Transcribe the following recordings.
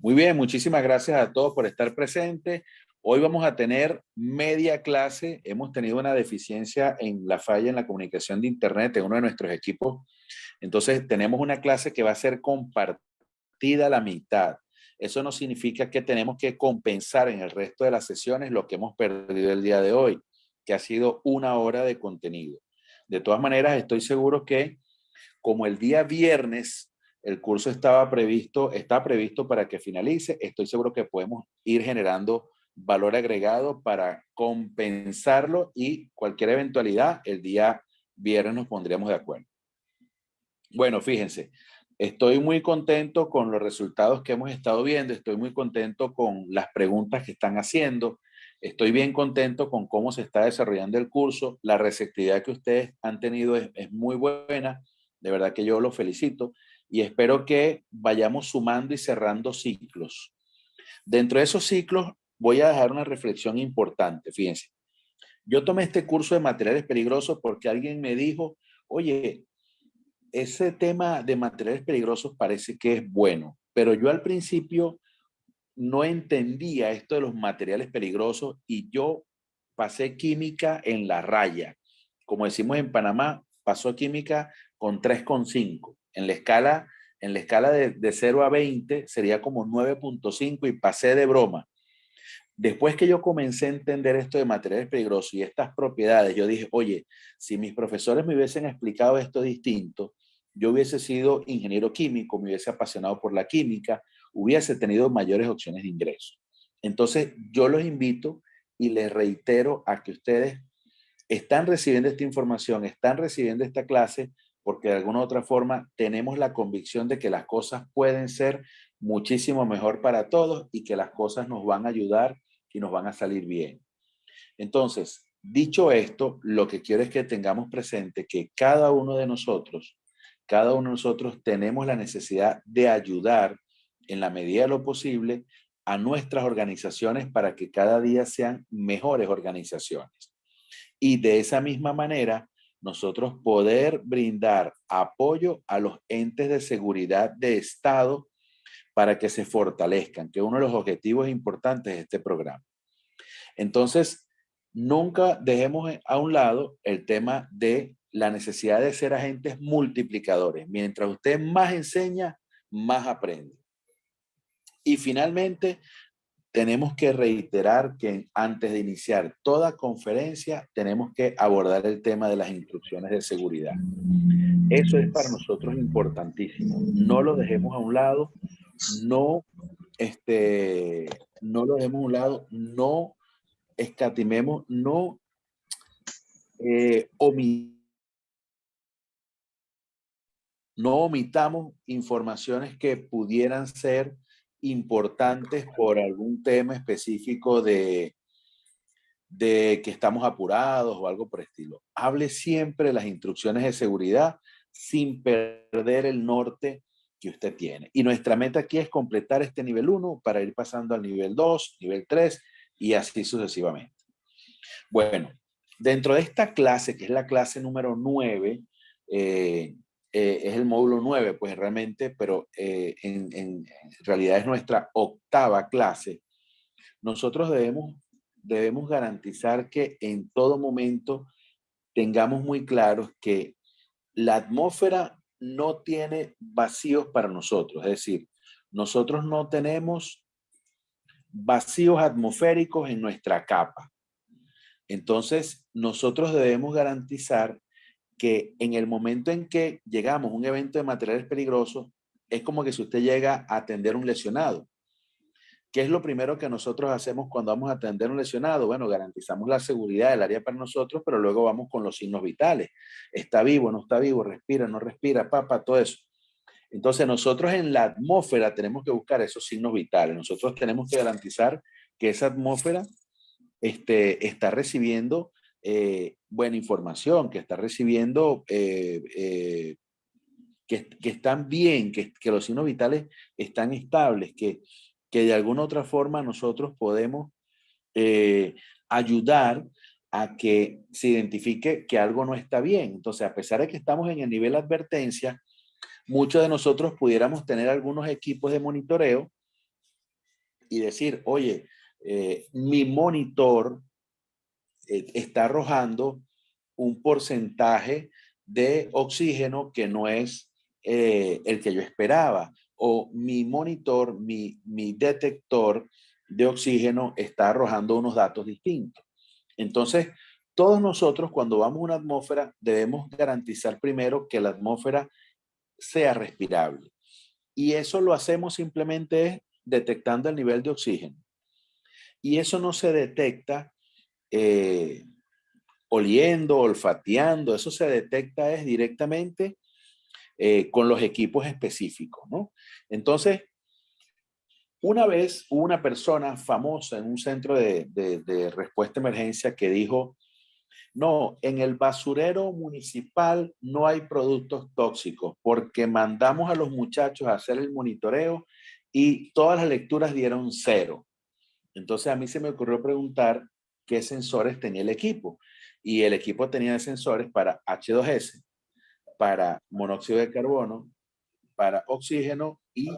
Muy bien, muchísimas gracias a todos por estar presentes. Hoy vamos a tener media clase. Hemos tenido una deficiencia en la falla en la comunicación de Internet en uno de nuestros equipos. Entonces, tenemos una clase que va a ser compartida a la mitad. Eso no significa que tenemos que compensar en el resto de las sesiones lo que hemos perdido el día de hoy, que ha sido una hora de contenido. De todas maneras, estoy seguro que como el día viernes el curso está previsto para que finalice, estoy seguro que podemos ir generando valor agregado para compensarlo y cualquier eventualidad, el día viernes nos pondríamos de acuerdo. Bueno, fíjense, estoy muy contento con los resultados que hemos estado viendo, estoy muy contento con las preguntas que están haciendo, estoy bien contento con cómo se está desarrollando el curso, la receptividad que ustedes han tenido es muy buena, de verdad que yo los felicito y espero que vayamos sumando y cerrando ciclos. Dentro de esos ciclos voy a dejar una reflexión importante, fíjense. Yo tomé este curso de materiales peligrosos porque alguien me dijo, oye, ese tema de materiales peligrosos parece que es bueno, pero yo al principio no entendía esto de los materiales peligrosos y yo pasé química en la raya. Como decimos en Panamá, pasó química con 3,5. En la escala de 0 a 20 sería como 9,5 y pasé de broma. Después que yo comencé a entender esto de materiales peligrosos y estas propiedades, yo dije, oye, si mis profesores me hubiesen explicado esto distinto, yo hubiese sido ingeniero químico, me hubiese apasionado por la química, hubiese tenido mayores opciones de ingreso. Entonces, yo los invito y les reitero a que ustedes están recibiendo esta información, están recibiendo esta clase, porque de alguna u otra forma tenemos la convicción de que las cosas pueden ser muchísimo mejor para todos y que las cosas nos van a ayudar y nos van a salir bien. Entonces, dicho esto, lo que quiero es que tengamos presente que cada uno de nosotros tenemos la necesidad de ayudar en la medida de lo posible a nuestras organizaciones para que cada día sean mejores organizaciones. Y de esa misma manera, nosotros poder brindar apoyo a los entes de seguridad de Estado para que se fortalezcan, que es uno de los objetivos importantes de este programa. Entonces, nunca dejemos a un lado el tema de la necesidad de ser agentes multiplicadores. Mientras usted más enseña, más aprende. Y finalmente, tenemos que reiterar que antes de iniciar toda conferencia, tenemos que abordar el tema de las instrucciones de seguridad. Eso es para nosotros importantísimo. No lo dejemos a un lado, no, no lo dejemos a un lado, no escatimemos, eh, omi- no omitamos informaciones que pudieran ser importantes por algún tema específico de que estamos apurados o algo por el estilo. Hable siempre de las instrucciones de seguridad sin perder el norte que usted tiene. Y nuestra meta aquí es completar este nivel 1 para ir pasando al nivel 2, nivel 3 y así sucesivamente. Bueno, dentro de esta clase, que es la clase número 9, es el módulo 9, pues realmente, pero en realidad es nuestra octava clase. Nosotros debemos garantizar que en todo momento tengamos muy claros que la atmósfera no tiene vacíos para nosotros, es decir, nosotros no tenemos vacíos atmosféricos en nuestra capa. Entonces, nosotros debemos garantizar que en el momento en que llegamos a un evento de materiales peligrosos, es como que si usted llega a atender un lesionado. ¿Qué es lo primero que nosotros hacemos cuando vamos a atender un lesionado? Bueno, garantizamos la seguridad del área para nosotros, pero luego vamos con los signos vitales. ¿Está vivo, no está vivo? ¿Respira, no respira? Papá, todo eso. Entonces nosotros en la atmósfera tenemos que buscar esos signos vitales. Nosotros tenemos que garantizar que esa atmósfera está recibiendo buena información, que está recibiendo, que están bien, que los signos vitales están estables, que de alguna otra forma nosotros podemos eh, ayudar a que se identifique que algo no está bien. Entonces, a pesar de que estamos en el nivel de advertencia, muchos de nosotros pudiéramos tener algunos equipos de monitoreo y decir, oye, mi monitor está arrojando un porcentaje de oxígeno que no es el que yo esperaba. O mi monitor, mi detector de oxígeno está arrojando unos datos distintos. Entonces, todos nosotros cuando vamos a una atmósfera debemos garantizar primero que la atmósfera sea respirable. Y eso lo hacemos simplemente detectando el nivel de oxígeno. Y eso no se detecta eh, oliendo, olfateando, eso se detecta es directamente con los equipos específicos, ¿no? Entonces, una vez hubo una persona famosa en un centro de respuesta a emergencia que dijo, no, en el basurero municipal no hay productos tóxicos porque mandamos a los muchachos a hacer el monitoreo y todas las lecturas dieron 0. Entonces a mí se me ocurrió preguntar qué sensores tenía el equipo. Y el equipo tenía sensores para H2S, para monóxido de carbono, para oxígeno y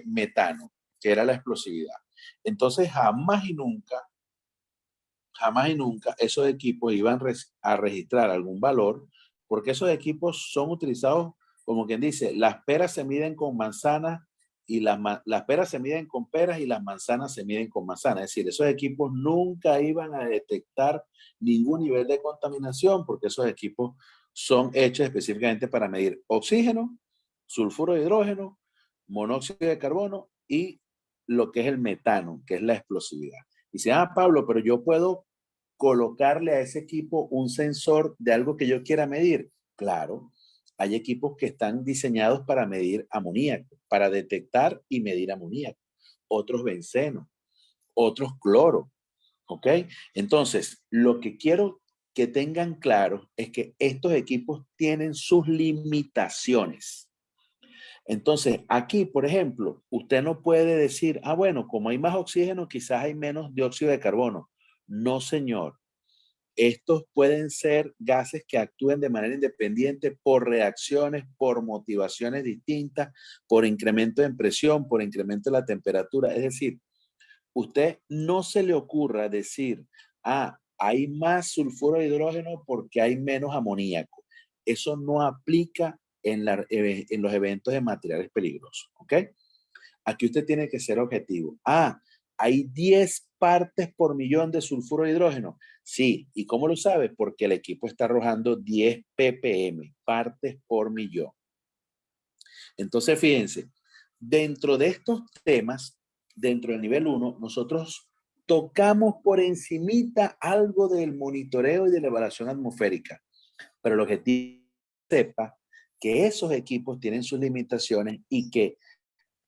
metano, que era la explosividad. Entonces jamás y nunca esos equipos iban a registrar algún valor, porque esos equipos son utilizados, como quien dice, las peras se miden con manzanas y las peras se miden con peras y las manzanas se miden con manzanas. Es decir, esos equipos nunca iban a detectar ningún nivel de contaminación, porque esos equipos son hechos específicamente para medir oxígeno, sulfuro de hidrógeno, monóxido de carbono y lo que es el metano, que es la explosividad. Y dice, Pablo, pero yo puedo colocarle a ese equipo un sensor de algo que yo quiera medir. Claro, hay equipos que están diseñados para medir amoníaco, para detectar y medir amoníaco. Otros benceno, otros cloro. ¿Ok? Entonces, lo que quiero que tengan claro es que estos equipos tienen sus limitaciones. Entonces, aquí, por ejemplo, usted no puede decir, bueno, como hay más oxígeno, quizás hay menos dióxido de carbono. No, señor. Estos pueden ser gases que actúen de manera independiente por reacciones, por motivaciones distintas, por incremento en presión, por incremento de la temperatura. Es decir, usted no se le ocurra decir, hay más sulfuro de hidrógeno porque hay menos amoníaco. Eso no aplica en los eventos de materiales peligrosos, ¿ok? Aquí usted tiene que ser objetivo. Hay 10 partes por millón de sulfuro de hidrógeno. Sí, ¿y cómo lo sabe? Porque el equipo está arrojando 10 ppm, partes por millón. Entonces, fíjense, dentro de estos temas, dentro del nivel 1, nosotros tocamos por encimita algo del monitoreo y de la evaluación atmosférica, pero el objetivo es que sepa que esos equipos tienen sus limitaciones y que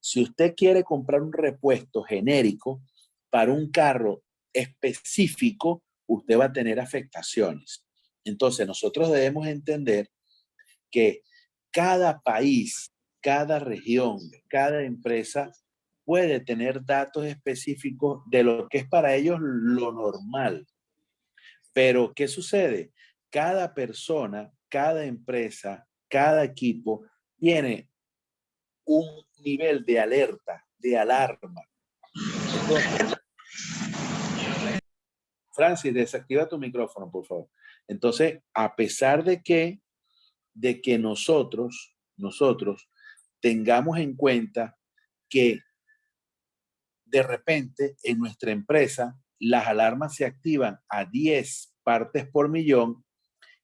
si usted quiere comprar un repuesto genérico para un carro específico, usted va a tener afectaciones. Entonces, nosotros debemos entender que cada país, cada región, cada empresa puede tener datos específicos de lo que es para ellos lo normal. Pero, ¿qué sucede? Cada persona, cada empresa, cada equipo tiene un nivel de alerta, de alarma. Entonces, Francis, desactiva tu micrófono, por favor. Entonces, a pesar de que nosotros tengamos en cuenta que de repente en nuestra empresa las alarmas se activan a 10 partes por millón,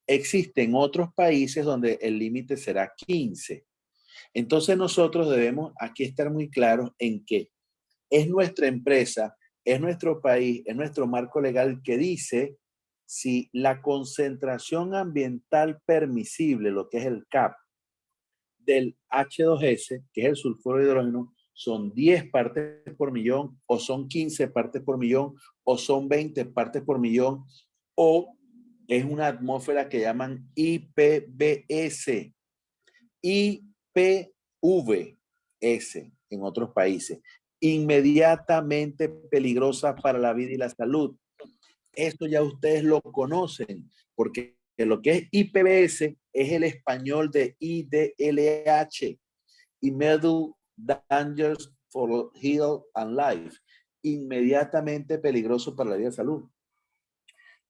existen otros países donde el límite será 15. Entonces nosotros debemos aquí estar muy claros en que es nuestra empresa, es nuestro país, es nuestro marco legal que dice si la concentración ambiental permisible, lo que es el CAP, del H2S, que es el sulfuro de hidrógeno, son 10 partes por millón, o son 15 partes por millón, o son 20 partes por millón, o es una atmósfera que llaman IPBS, IPVS en otros países, inmediatamente peligrosa para la vida y la salud. Esto ya ustedes lo conocen, porque lo que es IPBS es el español de IDLH, Immediate Dangerous for health and life. Inmediatamente peligroso para la vida y salud.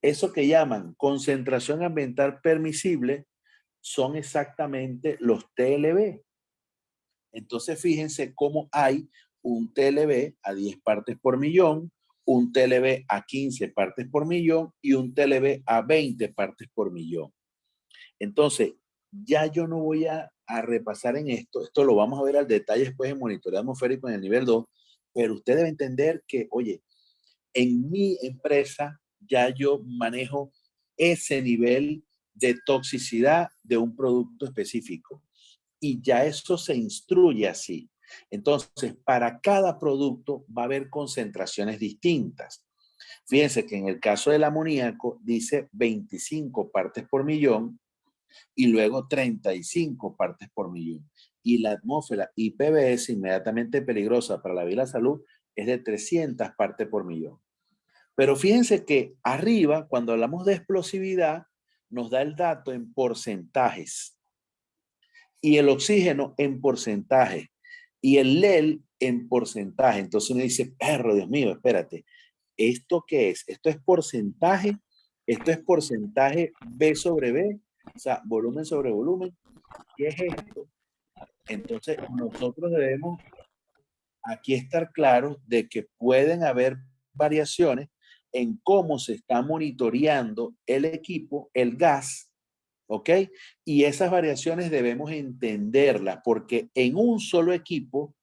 Eso que llaman concentración ambiental permisible son exactamente los TLB. Entonces, fíjense cómo hay un TLB a 10 partes por millón, un TLB a 15 partes por millón y un TLB a 20 partes por millón. Entonces, ya yo no voy a repasar en esto. Esto lo vamos a ver al detalle después en monitoreo atmosférico en el nivel 2, pero usted debe entender que, oye, en mi empresa ya yo manejo ese nivel de toxicidad de un producto específico y ya eso se instruye así. Entonces, para cada producto va a haber concentraciones distintas. Fíjense que en el caso del amoníaco dice 25 partes por millón y luego 35 partes por millón. Y la atmósfera IPBS, inmediatamente peligrosa para la vida y la salud, es de 300 partes por millón. Pero fíjense que arriba, cuando hablamos de explosividad, nos da el dato en porcentajes. Y el oxígeno en porcentaje. Y el LEL en porcentaje. Entonces uno dice, perro, Dios mío, espérate. ¿Esto qué es? ¿Esto es porcentaje? ¿Esto es porcentaje B sobre B? O sea, volumen sobre volumen. ¿Qué es esto? Entonces nosotros debemos aquí estar claros de que pueden haber variaciones en cómo se está monitoreando el equipo, el gas, ¿ok? Y esas variaciones debemos entenderlas porque en un solo equipo,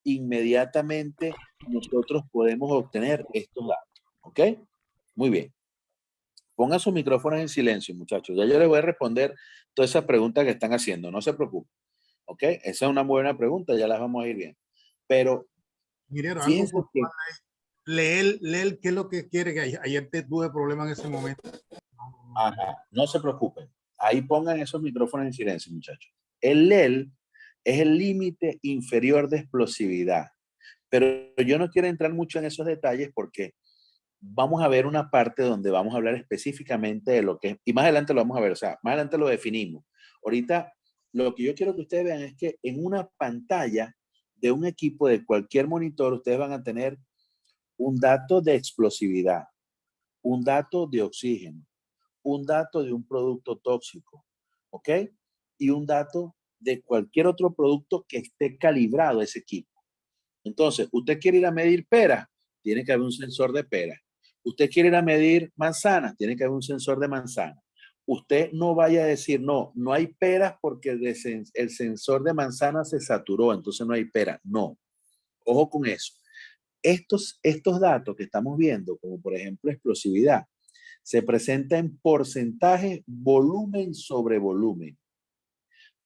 inmediatamente nosotros podemos obtener estos datos, ¿ok? Muy bien. Pongan sus micrófonos en silencio, muchachos. Ya yo les voy a responder todas esas preguntas que están haciendo. No se preocupen, ¿ok? Esa es una buena pregunta, ya las vamos a ir bien. Pero Ingeniero, algo fíjense que... puntual es leer qué es lo que quiere, que ayer te tuve problemas en ese momento. Ajá, no se preocupen. Ahí pongan esos micrófonos en silencio, muchachos. El LEL es el límite inferior de explosividad. Pero yo no quiero entrar mucho en esos detalles porque vamos a ver una parte donde vamos a hablar específicamente de lo que es, y más adelante lo vamos a ver, o sea, más adelante lo definimos. Ahorita, lo que yo quiero que ustedes vean es que en una pantalla de un equipo de cualquier monitor, ustedes van a tener un dato de explosividad, un dato de oxígeno, un dato de un producto tóxico, ¿ok? Y un dato de cualquier otro producto que esté calibrado ese equipo. Entonces, usted quiere ir a medir peras, tiene que haber un sensor de peras. Usted quiere ir a medir manzanas, tiene que haber un sensor de manzana. Usted no vaya a decir, no, no hay peras porque el sensor de manzana se saturó, entonces no hay peras. No, ojo con eso. Estos datos que estamos viendo, como por ejemplo explosividad, se presenta en porcentaje, volumen sobre volumen.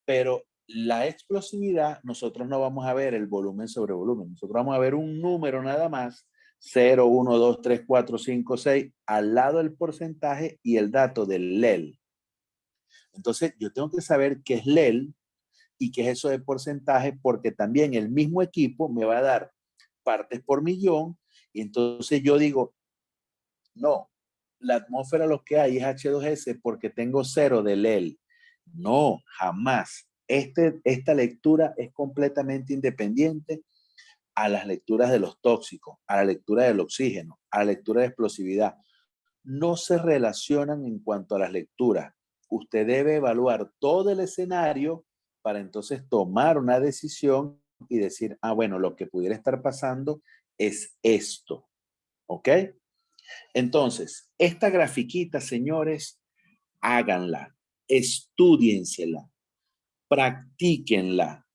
Pero la explosividad, nosotros no vamos a ver el volumen sobre volumen. Nosotros vamos a ver un número nada más, 0, 1, 2, 3, 4, 5, 6, al lado del porcentaje y el dato del LEL. Entonces, yo tengo que saber qué es LEL y qué es eso de porcentaje, porque también el mismo equipo me va a dar partes por millón, y entonces yo digo, no, la atmósfera lo que hay es H2S porque tengo 0 de LEL. No, jamás. Esta lectura es completamente independiente a las lecturas de los tóxicos, a la lectura del oxígeno, a la lectura de explosividad. No se relacionan en cuanto a las lecturas. Usted debe evaluar todo el escenario para entonces tomar una decisión y decir, ah, bueno, lo que pudiera estar pasando es esto. ¿Ok? Entonces, esta grafiquita, señores, háganla, estudiensela, practíquenla,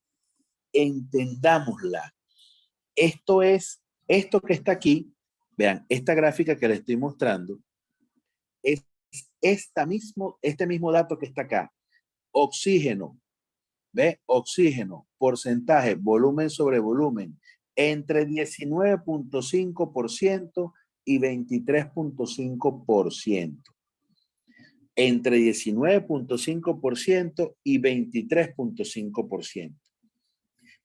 entendámosla. Esto que está aquí, vean, esta gráfica que les estoy mostrando, es este mismo dato que está acá. Oxígeno, ¿ve? Oxígeno, porcentaje, volumen sobre volumen, entre 19.5% y 23.5%. Entre 19.5% y 23.5%.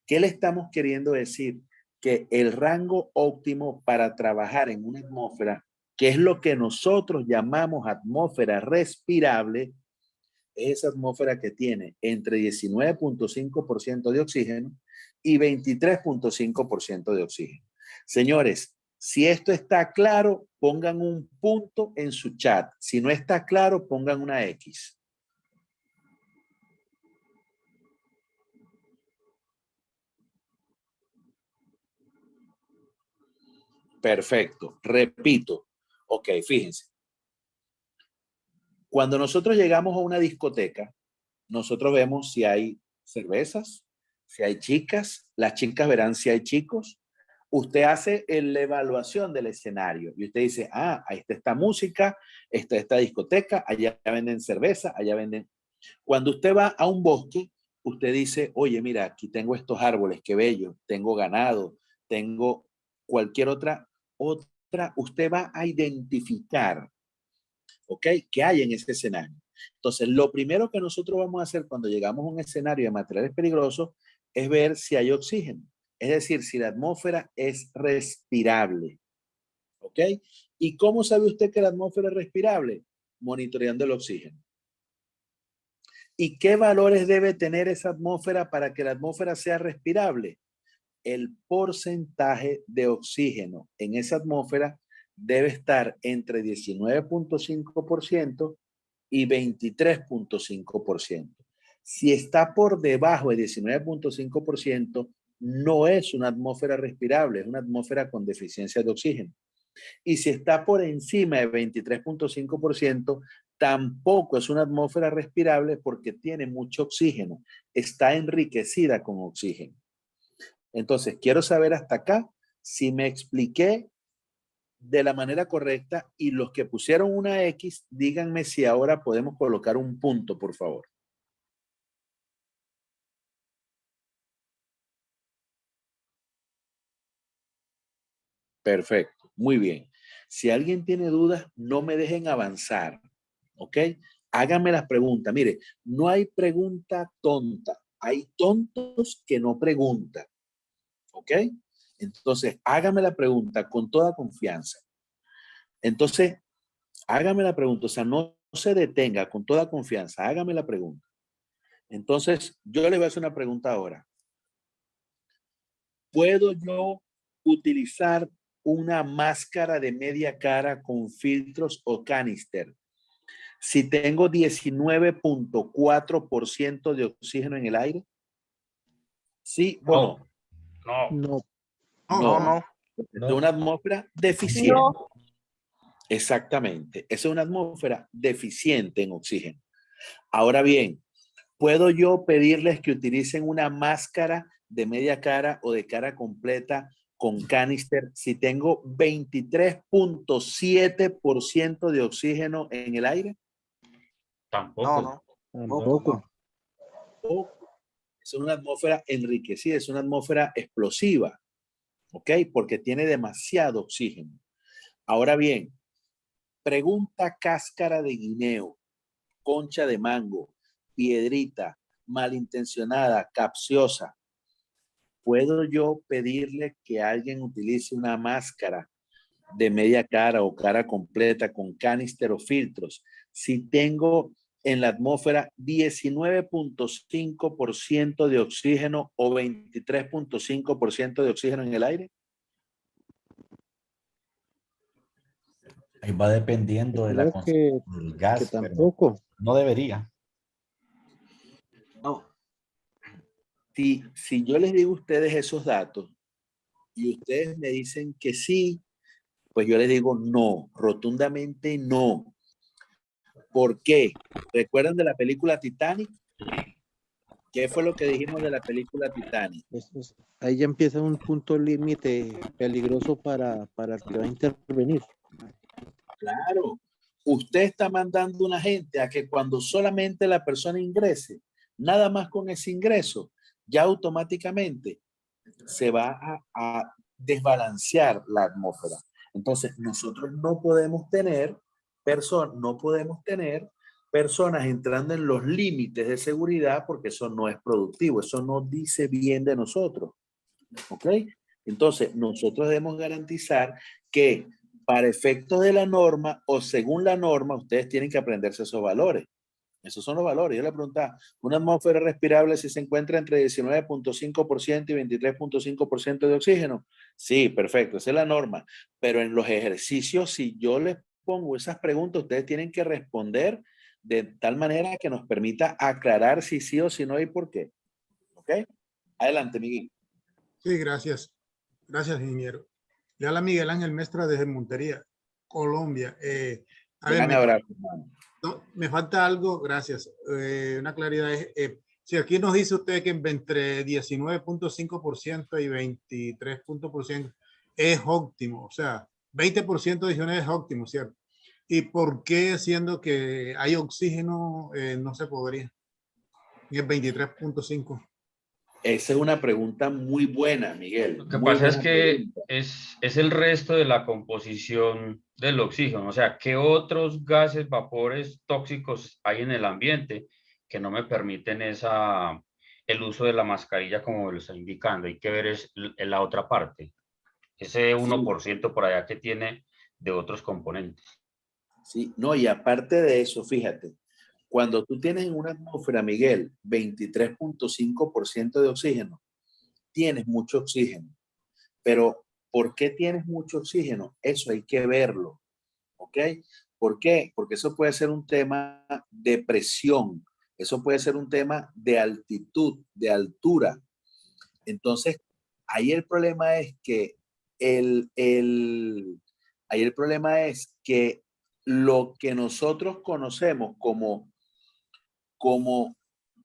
¿Qué le estamos queriendo decir? Que el rango óptimo para trabajar en una atmósfera, que es lo que nosotros llamamos atmósfera respirable, es esa atmósfera que tiene entre 19.5% de oxígeno y 23.5% de oxígeno. Señores, si esto está claro, pongan un punto en su chat. Si no está claro, pongan una X. Perfecto. Repito. Ok, fíjense. Cuando nosotros llegamos a una discoteca, nosotros vemos si hay cervezas, si hay chicas, las chicas verán si hay chicos. Usted hace la evaluación del escenario y usted dice, ah, ahí está esta música, esta discoteca, allá venden cerveza, allá venden. Cuando usted va a un bosque, usted dice, oye, mira, aquí tengo estos árboles, qué bello, tengo ganado, tengo cualquier otra, usted va a identificar, ¿ok? ¿Qué hay en ese escenario? Entonces, lo primero que nosotros vamos a hacer cuando llegamos a un escenario de materiales peligrosos es ver si hay oxígeno. Es decir, si la atmósfera es respirable. ¿Ok? ¿Y cómo sabe usted que la atmósfera es respirable? Monitoreando el oxígeno. ¿Y qué valores debe tener esa atmósfera para que la atmósfera sea respirable? El porcentaje de oxígeno en esa atmósfera debe estar entre 19.5% y 23.5%. Si está por debajo de 19.5%, no es una atmósfera respirable, es una atmósfera con deficiencia de oxígeno. Y si está por encima de 23.5%, tampoco es una atmósfera respirable porque tiene mucho oxígeno, está enriquecida con oxígeno. Entonces, quiero saber hasta acá si me expliqué de la manera correcta y los que pusieron una X, díganme si ahora podemos colocar un punto, por favor. Perfecto, muy bien. Si alguien tiene dudas, no me dejen avanzar, ¿ok? Háganme las preguntas. Mire, no hay pregunta tonta, hay tontos que no preguntan, ¿ok? Entonces, hágame la pregunta con toda confianza. Entonces, hágame la pregunta, o sea, no se detenga con toda confianza, hágame la pregunta. Entonces, yo le voy a hacer una pregunta ahora. ¿Puedo yo utilizar una máscara de media cara con filtros o canister si tengo 19.4% de oxígeno en el aire? ¿Sí o no? No. No. No. No. Es una atmósfera deficiente. No. Exactamente. Es una atmósfera deficiente en oxígeno. Ahora bien, ¿puedo yo pedirles que utilicen una máscara de media cara o de cara completa con canister si tengo 23.7% de oxígeno en el aire? Tampoco. Tampoco. O es una atmósfera enriquecida, es una atmósfera explosiva, ¿ok? Porque tiene demasiado oxígeno. Ahora bien, pregunta cáscara de guineo, concha de mango, piedrita, malintencionada, capciosa. ¿Puedo yo pedirle que alguien utilice una máscara de media cara o cara completa con canister o filtros si tengo en la atmósfera 19.5% de oxígeno o 23.5% de oxígeno en el aire? Ahí va dependiendo de la Creo que del gas, pero tampoco. no debería. No. Si yo les digo a ustedes esos datos y ustedes me dicen que sí, pues yo les digo no, rotundamente no. ¿Por qué? ¿Recuerdan de la película Titanic? ¿Qué fue lo que dijimos de la película Titanic? Ahí ya empieza un punto límite peligroso para el que va a intervenir. Claro, usted está mandando a una gente a que cuando solamente la persona ingrese, nada más con ese ingreso, ya automáticamente se va a desbalancear la atmósfera. Entonces, nosotros no podemos tener personas entrando en los límites de seguridad porque eso no es productivo, eso no dice bien de nosotros. ¿Ok? Entonces, nosotros debemos garantizar que para efectos de la norma o según la norma, ustedes tienen que aprenderse esos valores. Esos son los valores. Yo le preguntaba, una atmósfera respirable si se encuentra entre 19.5% y 23.5% de oxígeno. Sí, perfecto, esa es la norma. Pero en los ejercicios, si yo les pongo esas preguntas, ustedes tienen que responder de tal manera que nos permita aclarar si sí o si no y por qué. ¿Ok? Adelante, Miguel. Sí, gracias. Gracias, ingeniero. Le habla Miguel Ángel Mestra desde Montería, Colombia. A ver, Gran abrazo, hermano. me falta algo, gracias. Una claridad es, si aquí nos dice usted que entre 19.5% y 23% es óptimo, o sea, 20% adicional es óptimo, ¿cierto? ¿Y por qué siendo que hay oxígeno no se podría? Y el 23.5. Esa es una pregunta muy buena, Miguel. Lo que Muy pasa es buena que pregunta. es el resto de la composición del oxígeno, o sea, ¿qué otros gases, vapores tóxicos hay en el ambiente que no me permiten el uso de la mascarilla como lo está indicando? Hay que ver la otra parte, ese Sí, 1% por allá que tiene de otros componentes. sí. No, y aparte de eso, fíjate, cuando tú tienes en una atmósfera, Miguel, 23.5% de oxígeno, tienes mucho oxígeno. Pero, ¿por qué tienes mucho oxígeno? Eso hay que verlo, ¿ok? ¿Por qué? Porque eso puede ser un tema de presión, eso puede ser un tema de altitud, de altura. Entonces, ahí el problema es que ahí el problema es que lo que nosotros conocemos como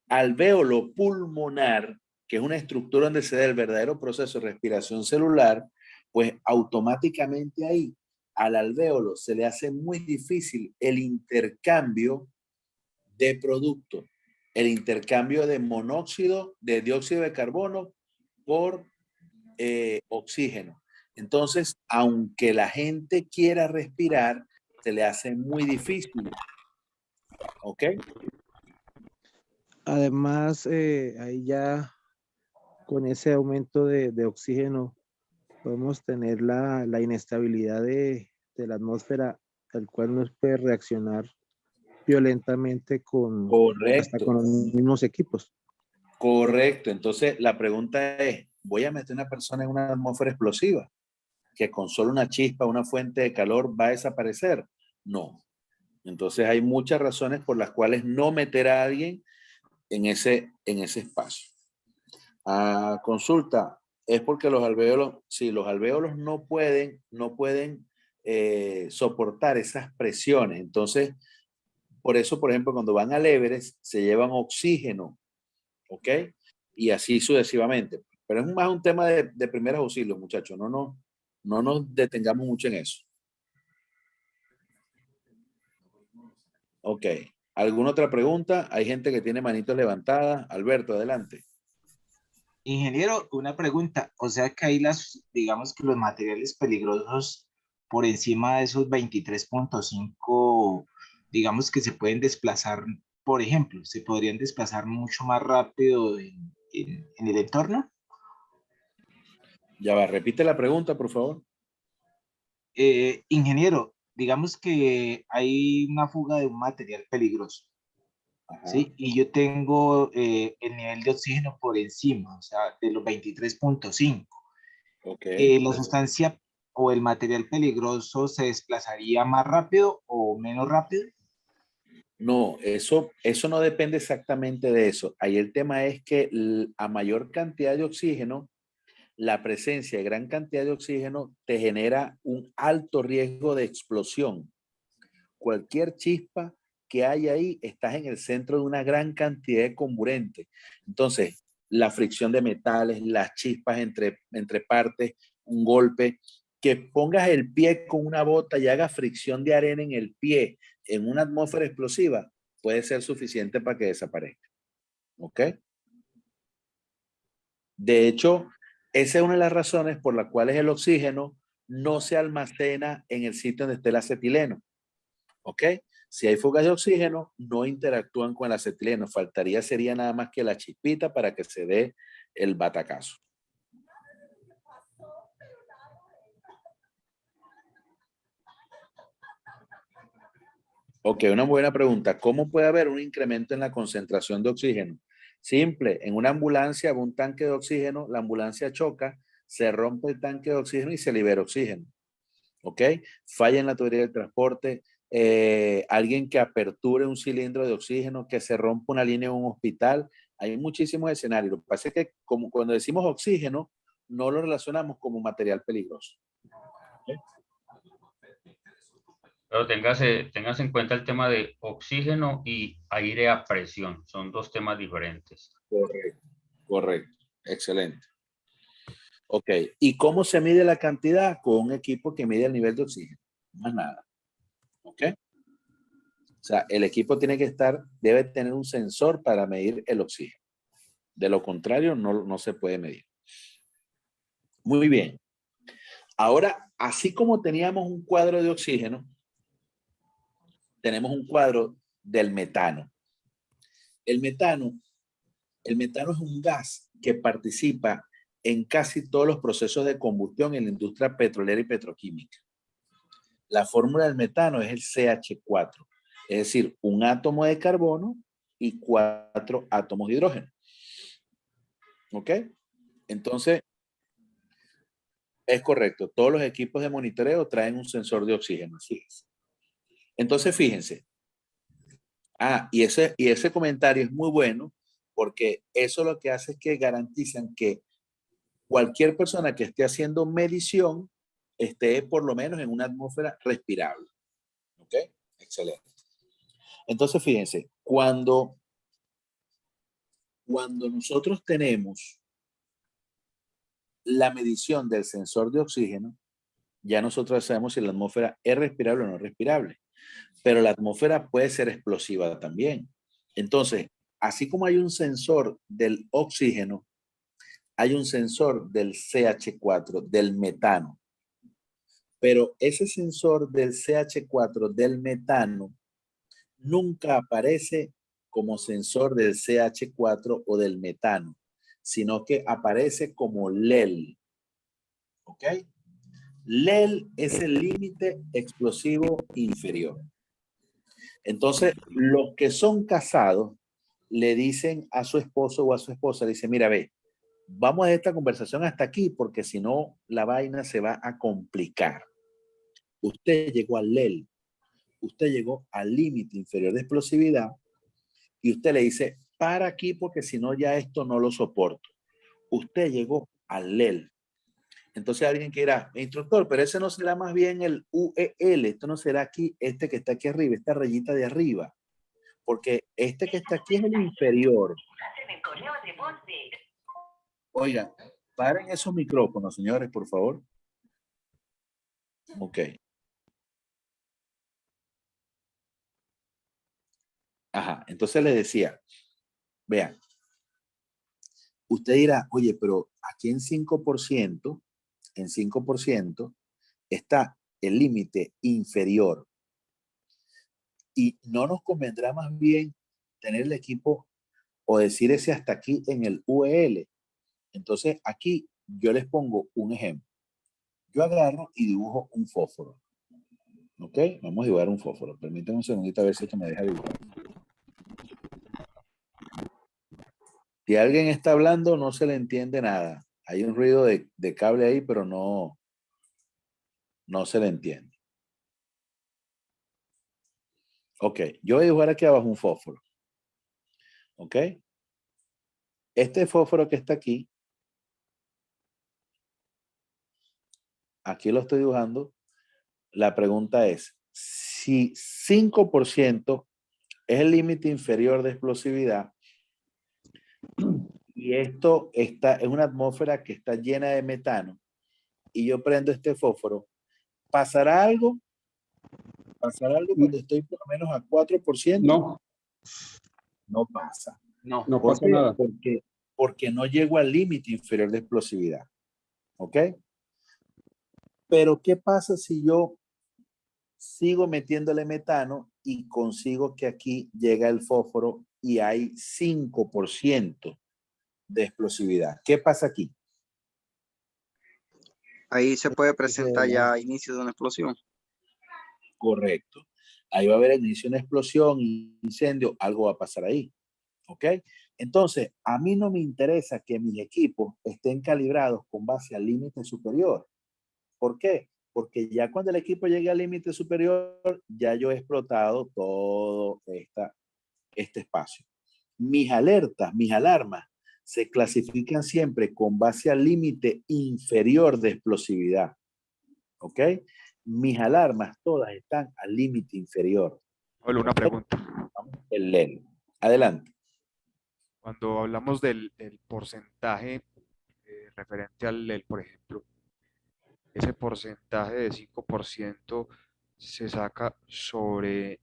alvéolo pulmonar, que es una estructura donde se da el verdadero proceso de respiración celular, pues automáticamente ahí al alvéolo se le hace muy difícil el intercambio de productos, el intercambio de monóxido, de dióxido de carbono por oxígeno. Entonces, aunque la gente quiera respirar, se le hace muy difícil. ¿Ok? Además, ahí ya con ese aumento de oxígeno podemos tener la inestabilidad de la atmósfera, al cual nos puede reaccionar violentamente hasta Correcto. con los mismos equipos. Correcto. Entonces, la pregunta es, ¿voy a meter a una persona en una atmósfera explosiva que con solo una chispa, una fuente de calor va a desaparecer? No. Entonces, hay muchas razones por las cuales no meter a alguien en ese espacio. Consulta, es porque los alvéolos, sí, los alvéolos no pueden soportar esas presiones. Entonces, por eso, por ejemplo, cuando van al Everest, se llevan oxígeno, ¿ok? Y así sucesivamente. Pero es más un tema de primeros auxilios, muchachos. No nos detengamos mucho en eso. Ok. ¿Alguna otra pregunta? Hay gente que tiene manitos levantadas. Alberto, adelante. Ingeniero, una pregunta, o sea que ahí digamos que los materiales peligrosos por encima de esos 23.5, digamos que se pueden desplazar, por ejemplo, se podrían desplazar mucho más rápido en el entorno. Ya va, repite la pregunta, por favor. Ingeniero, digamos que hay una fuga de un material peligroso, Ajá. ¿sí? Y yo tengo el nivel de oxígeno por encima, o sea, de los 23.5. Ok. La sustancia o el material peligroso se desplazaría más rápido o menos rápido. No, eso no depende exactamente de eso. Ahí el tema es que a mayor cantidad de oxígeno, la presencia de gran cantidad de oxígeno te genera un alto riesgo de explosión. Cualquier chispa que haya ahí, estás en el centro de una gran cantidad de comburentes. Entonces, la fricción de metales, las chispas entre partes, un golpe, que pongas el pie con una bota y hagas fricción de arena en el pie en una atmósfera explosiva, puede ser suficiente para que desaparezca. ¿Ok? De hecho, esa es una de las razones por las cuales el oxígeno no se almacena en el sitio donde esté el acetileno. ¿Ok? Si hay fugas de oxígeno, no interactúan con el acetileno. Faltaría sería nada más que la chispita para que se dé el batacazo. Ok, una buena pregunta. ¿Cómo puede haber un incremento en la concentración de oxígeno? Simple, en una ambulancia, un tanque de oxígeno, la ambulancia choca, se rompe el tanque de oxígeno y se libera oxígeno. ¿Ok? Falla en la tubería del transporte, alguien que aperture un cilindro de oxígeno, que se rompa una línea en un hospital. Hay muchísimos escenarios. Lo que pasa es que como cuando decimos oxígeno, no lo relacionamos como material peligroso. ¿Ok? Pero tengas en cuenta el tema de oxígeno y aire a presión. Son dos temas diferentes. Correcto, correcto. Excelente. Ok, ¿y cómo se mide la cantidad? Con un equipo que mide el nivel de oxígeno. Más nada. ¿Ok? O sea, el equipo tiene que debe tener un sensor para medir el oxígeno. De lo contrario, no se puede medir. Muy bien. Ahora, así como teníamos un cuadro de oxígeno, tenemos un cuadro del metano. El metano es un gas que participa en casi todos los procesos de combustión en la industria petrolera y petroquímica. La fórmula del metano es el CH4, es decir, un átomo de carbono y 4 átomos de hidrógeno. ¿Ok? Entonces, es correcto. Todos los equipos de monitoreo traen un sensor de oxígeno. Así es. Entonces, fíjense. Y ese comentario es muy bueno porque eso lo que hace es que garantizan que cualquier persona que esté haciendo medición esté por lo menos en una atmósfera respirable. ¿Ok? Excelente. Entonces, fíjense, cuando nosotros tenemos la medición del sensor de oxígeno, ya nosotros sabemos si la atmósfera es respirable o no respirable. Pero la atmósfera puede ser explosiva también. Entonces, así como hay un sensor del oxígeno, hay un sensor del CH4, del metano. Pero ese sensor del CH4, del metano, nunca aparece como sensor del CH4 o del metano, sino que aparece como LEL. ¿Ok? LEL es el límite explosivo inferior. Entonces, los que son casados le dicen a su esposo o a su esposa, le dicen, mira, ve, vamos a esta conversación hasta aquí porque si no, la vaina se va a complicar. Usted llegó al LEL, usted llegó al límite inferior de explosividad y usted le dice, para aquí porque si no ya esto no lo soporto. Usted llegó al LEL. Entonces alguien que dirá, instructor, pero ese no será más bien el UEL, esto no será aquí, este que está aquí arriba, esta rayita de arriba. Porque este que está aquí es el inferior. Oigan, paren esos micrófonos, señores, por favor. Ok. Ajá, entonces les decía, vean, usted dirá, oye, pero aquí en 5% está el límite inferior. Y no nos convendrá más bien tener el equipo o decir ese hasta aquí en el UEL. Entonces aquí yo les pongo un ejemplo. Yo agarro y dibujo un fósforo. ¿Ok? Vamos a dibujar un fósforo. Permítanme un segundito a ver si esto me deja dibujar. Si alguien está hablando, no se le entiende nada. Hay un ruido de cable ahí, pero no se le entiende. Ok, yo voy a dibujar aquí abajo un fósforo. ¿Ok? Este fósforo que está aquí lo estoy dibujando. La pregunta es, si 5% es el límite inferior de explosividad y esto es una atmósfera que está llena de metano y yo prendo este fósforo, ¿pasará algo? ¿Pasará algo cuando estoy por lo menos a 4%? No, No pasa. No. no ¿Por pasa qué? nada. Porque no llego al límite inferior de explosividad. ¿Ok? Pero ¿qué pasa si yo sigo metiéndole metano y consigo que aquí llega el fósforo y hay 5% de explosividad? ¿Qué pasa aquí? Ahí se puede presentar ya inicio de una explosión. Correcto. ahí va a haber el inicio de una explosión, incendio, algo va a pasar ahí. ¿Ok? Entonces, a mí no me interesa que mis equipos estén calibrados con base al límite superior. ¿Por qué? Porque ya cuando el equipo llegue al límite superior, ya yo he explotado todo este espacio. Mis alertas, mis alarmas, se clasifican siempre con base al límite inferior de explosividad. ¿Ok? Mis alarmas todas están al límite inferior. Hola, una pregunta. El LEL. Adelante. Cuando hablamos del porcentaje referente al LED, por ejemplo, ese porcentaje de 5% se saca sobre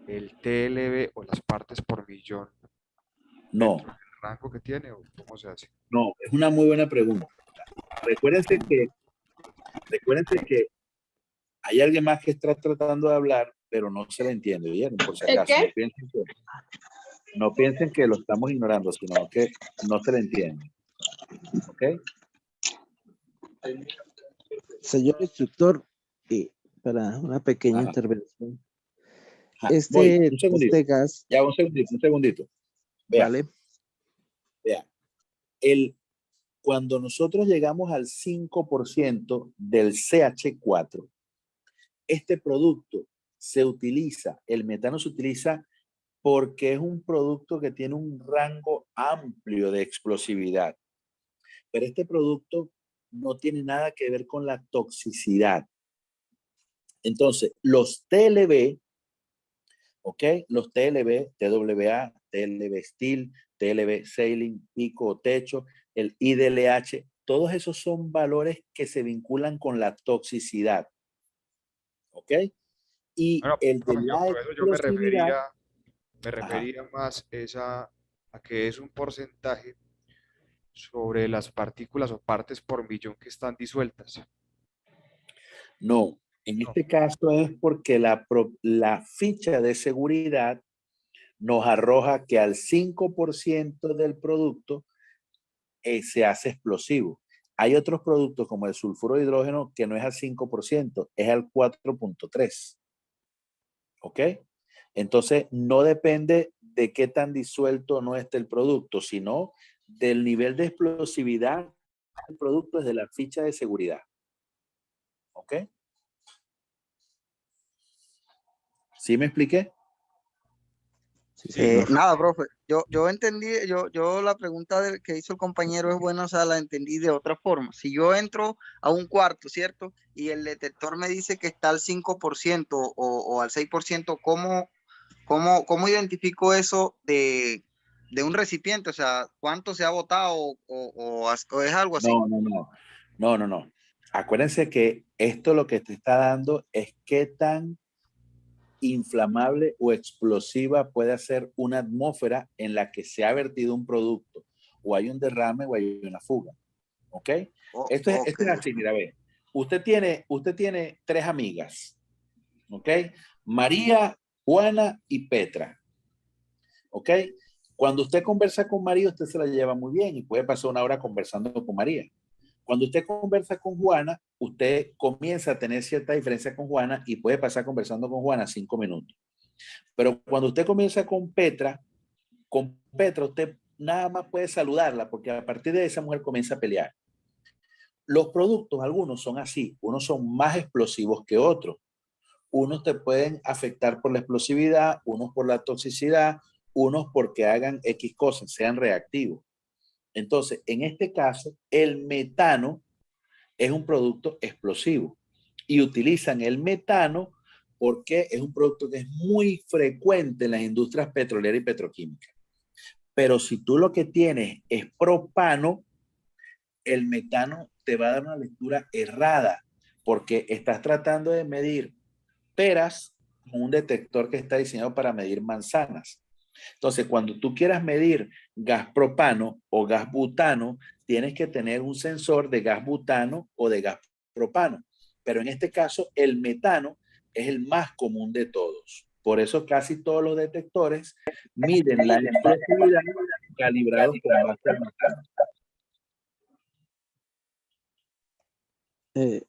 el TLB o las partes por millón No, dentro del rango que tiene, o cómo se hace. no, es una muy buena pregunta. Recuérdense que hay alguien más que está tratando de hablar, pero no se le entiende, ¿vieron? Por si acaso, no piensen que lo estamos ignorando, sino que no se le entiende. ¿Ok? Señor instructor, para una pequeña Ajá. intervención. Voy, un segundito. Este gas, Ya, un segundito. Vea, vale, vea. Cuando nosotros llegamos al 5% del CH4, este producto se utiliza, el metano se utiliza porque es un producto que tiene un rango amplio de explosividad. Pero este producto no tiene nada que ver con la toxicidad. Entonces, los TLB, ¿ok? Los TLB, TWA, TLB Steel, TLB Sailing, pico o techo, el IDLH, todos esos son valores que se vinculan con la toxicidad. ¿Ok? Y Bueno, el de la profesor, yo me explosividad, refería más a que es un porcentaje sobre las partículas o partes por millón que están disueltas. no. En este caso es porque la ficha de seguridad nos arroja que al 5% del producto se hace explosivo. Hay otros productos como el sulfuro de hidrógeno que no es al 5%, es al 4.3%. ¿Ok? Entonces, no depende de qué tan disuelto no esté el producto, sino del nivel de explosividad del producto desde la ficha de seguridad. ¿Ok? ¿Sí me expliqué? sí, señor. Nada, profe, yo entendí, yo la pregunta que hizo el compañero es buena, o sea, la entendí de otra forma. Si yo entro a un cuarto, ¿cierto? Y el detector me dice que está al 5% o al 6%, ¿cómo identifico eso de un recipiente? O sea, ¿cuánto se ha botado o es algo así? No. Acuérdense que esto lo que te está dando es qué tan inflamable o explosiva puede ser una atmósfera en la que se ha vertido un producto, o hay un derrame o hay una fuga. ¿Ok? Esto es Ok. así, mira, ve. Usted tiene 3 amigas. ¿Ok? María, Juana y Petra. ¿Ok? Cuando usted conversa con María, usted se la lleva muy bien y puede pasar una hora conversando con María. Cuando usted conversa con Juana, usted comienza a tener cierta diferencia con Juana y puede pasar conversando con Juana 5 minutos. Pero cuando usted comienza con Petra usted nada más puede saludarla porque a partir de esa mujer comienza a pelear. Los productos, algunos son así, unos son más explosivos que otros. Unos te pueden afectar por la explosividad, unos por la toxicidad, unos porque hagan X cosas, sean reactivos. Entonces, en este caso, el metano es un producto explosivo y utilizan el metano porque es un producto que es muy frecuente en las industrias petroleras y petroquímicas. Pero si tú lo que tienes es propano, el metano te va a dar una lectura errada porque estás tratando de medir peras con un detector que está diseñado para medir manzanas. Entonces, cuando tú quieras medir gas propano o gas butano, tienes que tener un sensor de gas butano o de gas propano. Pero en este caso, el metano es el más común de todos. Por eso casi todos los detectores miden la explosividad calibrados con base al metano.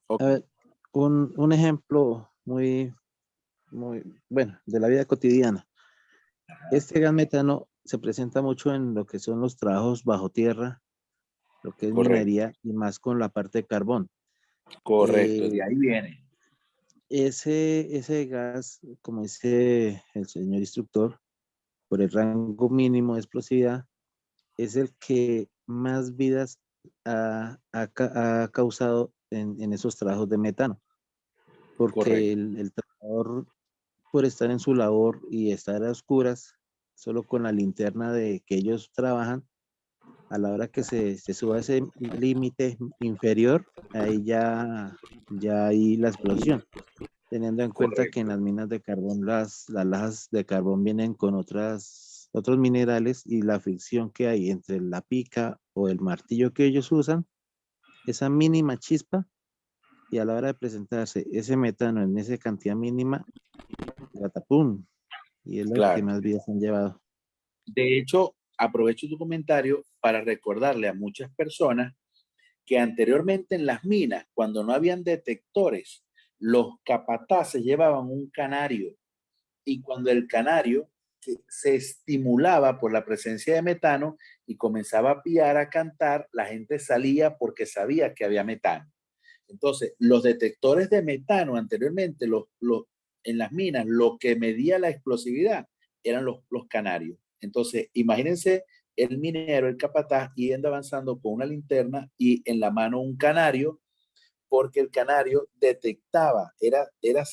A ver, un ejemplo muy muy, bueno, de la vida cotidiana. Este gas metano se presenta mucho en lo que son los trabajos bajo tierra, lo que es Correcto. minería y más con la parte de carbón. Correcto, de Eh, ahí viene. ese gas, como dice el señor instructor, por el rango mínimo de explosividad, es el que más vidas ha causado en esos trabajos de metano, porque Correcto. el trabajador, por estar en su labor y estar a oscuras, solo con la linterna de que ellos trabajan, a la hora que se suba ese límite inferior, ahí ya hay la explosión, teniendo en cuenta que en las minas de carbón las lajas de carbón vienen con otros minerales y la fricción que hay entre la pica o el martillo que ellos usan, esa mínima chispa, y a la hora de presentarse ese metano en esa cantidad mínima, gatapum, y es lo que Claro. más vidas han llevado. De hecho, aprovecho tu comentario para recordarle a muchas personas que anteriormente en las minas, cuando no habían detectores, los capataces llevaban un canario, y cuando el canario se estimulaba por la presencia de metano y comenzaba a piar, a cantar, la gente salía porque sabía que había metano. Entonces, los detectores de metano anteriormente, en las minas, lo que medía la explosividad eran los canarios. Entonces, imagínense el minero, el capataz, yendo avanzando con una linterna y en la mano un canario, porque el canario detectaba, era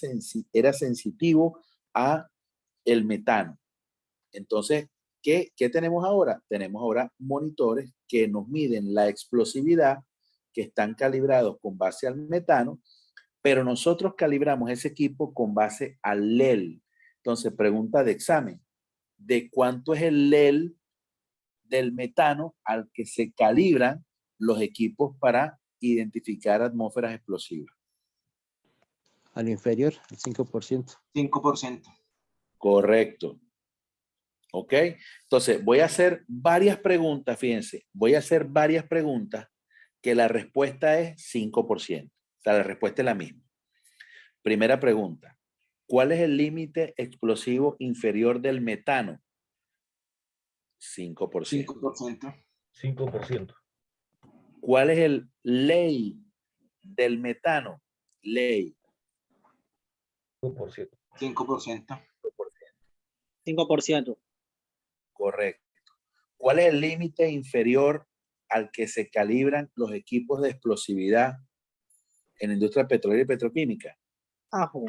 sensitivo a el metano. Entonces, ¿qué tenemos ahora? Tenemos ahora monitores que nos miden la explosividad, que están calibrados con base al metano, pero nosotros calibramos ese equipo con base al LEL. Entonces, pregunta de examen, ¿de cuánto es el LEL del metano al que se calibran los equipos para identificar atmósferas explosivas? Al inferior, el 5%. 5%. Correcto. ¿Ok? Entonces, voy a hacer varias preguntas, fíjense, voy a hacer varias preguntas que la respuesta es 5%. O sea, la respuesta es la misma. Primera pregunta, ¿cuál es el límite explosivo inferior del metano? 5%. 5%. 5%. ¿Cuál es el ley del metano? Ley. 5%. 5%. 5%. Correcto. ¿Cuál es el límite inferior al que se calibran los equipos de explosividad en la industria petrolera y petroquímica? Ajo.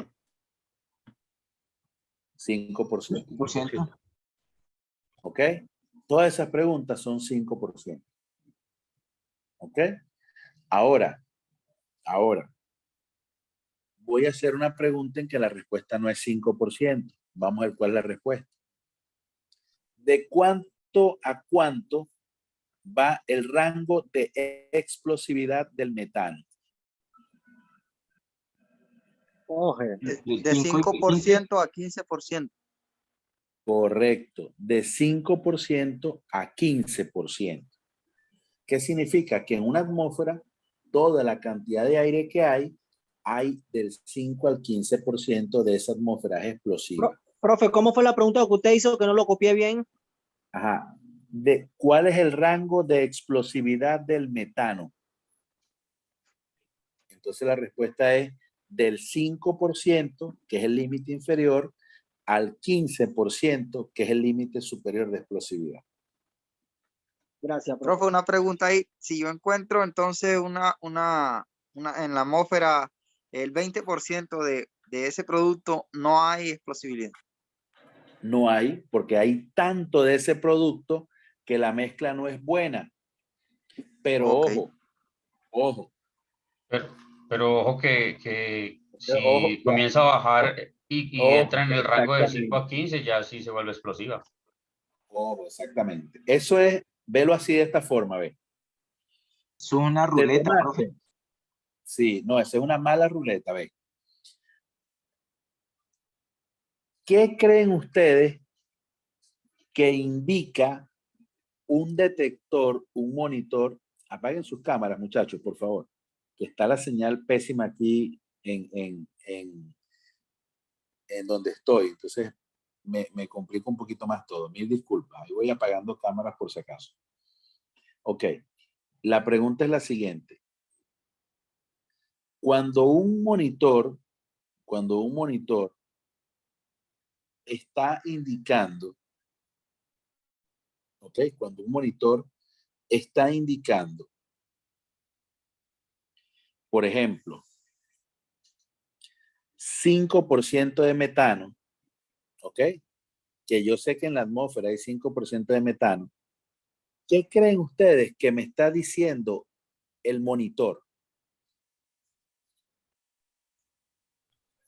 5%. 5%. ¿Ok? Todas esas preguntas son 5%. ¿Ok? Ahora, voy a hacer una pregunta en que la respuesta no es 5%. Vamos a ver cuál es la respuesta. ¿De cuánto a cuánto va el rango de explosividad del metano? Oje. De 5% a 15%. Correcto, de 5% a 15%. ¿Qué significa? Que en una atmósfera, toda la cantidad de aire que hay del 5 al 15% de esa atmósfera es explosiva. Profe, ¿cómo fue la pregunta que usted hizo que no lo copié bien? Ajá. ¿Cuál es el rango de explosividad del metano? Entonces la respuesta es del 5%, que es el límite inferior, al 15%, que es el límite superior de explosividad. Gracias, Profe, una pregunta ahí. Si yo encuentro entonces en la atmósfera el 20% de ese producto, no hay explosividad. No hay, porque hay tanto de ese producto que la mezcla no es buena. Pero Ok. ojo. Pero ojo que si Ojo, comienza a bajar y ojo, entra en el rango de 5 a exactamente. 15, ya sí se vuelve explosiva. Ojo, exactamente. Eso es, velo así de esta forma, ve. Es una Te ruleta, tomaste. profe. Sí, no, esa es una mala ruleta, ve. ¿Qué creen ustedes que indica un detector, un monitor? Apaguen sus cámaras, muchachos, por favor, que está la señal pésima aquí en en donde estoy. Entonces me complica un poquito más todo. Mil disculpas. Ahí voy apagando cámaras por si acaso. Ok. La pregunta es la siguiente. Cuando un monitor está indicando, ¿ok? Cuando un monitor está indicando, por ejemplo, 5% de metano, ¿ok? Que yo sé que en la atmósfera hay 5% de metano. ¿Qué creen ustedes que me está diciendo el monitor?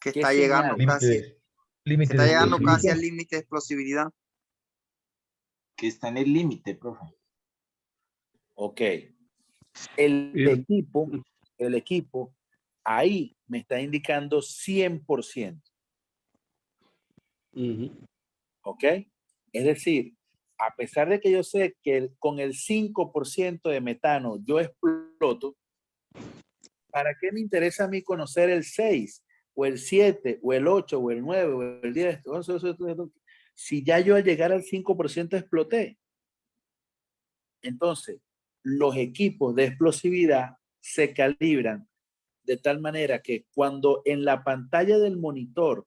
Que ¿Qué está llegando señal? casi, que Límite está de llegando casi explosividad. al límite de explosividad. Que está en el límite, profe. Ok. El equipo ahí me está indicando 100%. ¿Ok? Es decir, a pesar de que yo sé que con el 5% de metano yo exploto, ¿para qué me interesa a mí conocer el 6 o el 7 o el 8 o el 9 o el 10? Si ya yo al llegar al 5% exploté. Entonces, los equipos de explosividad se calibran de tal manera que cuando en la pantalla del monitor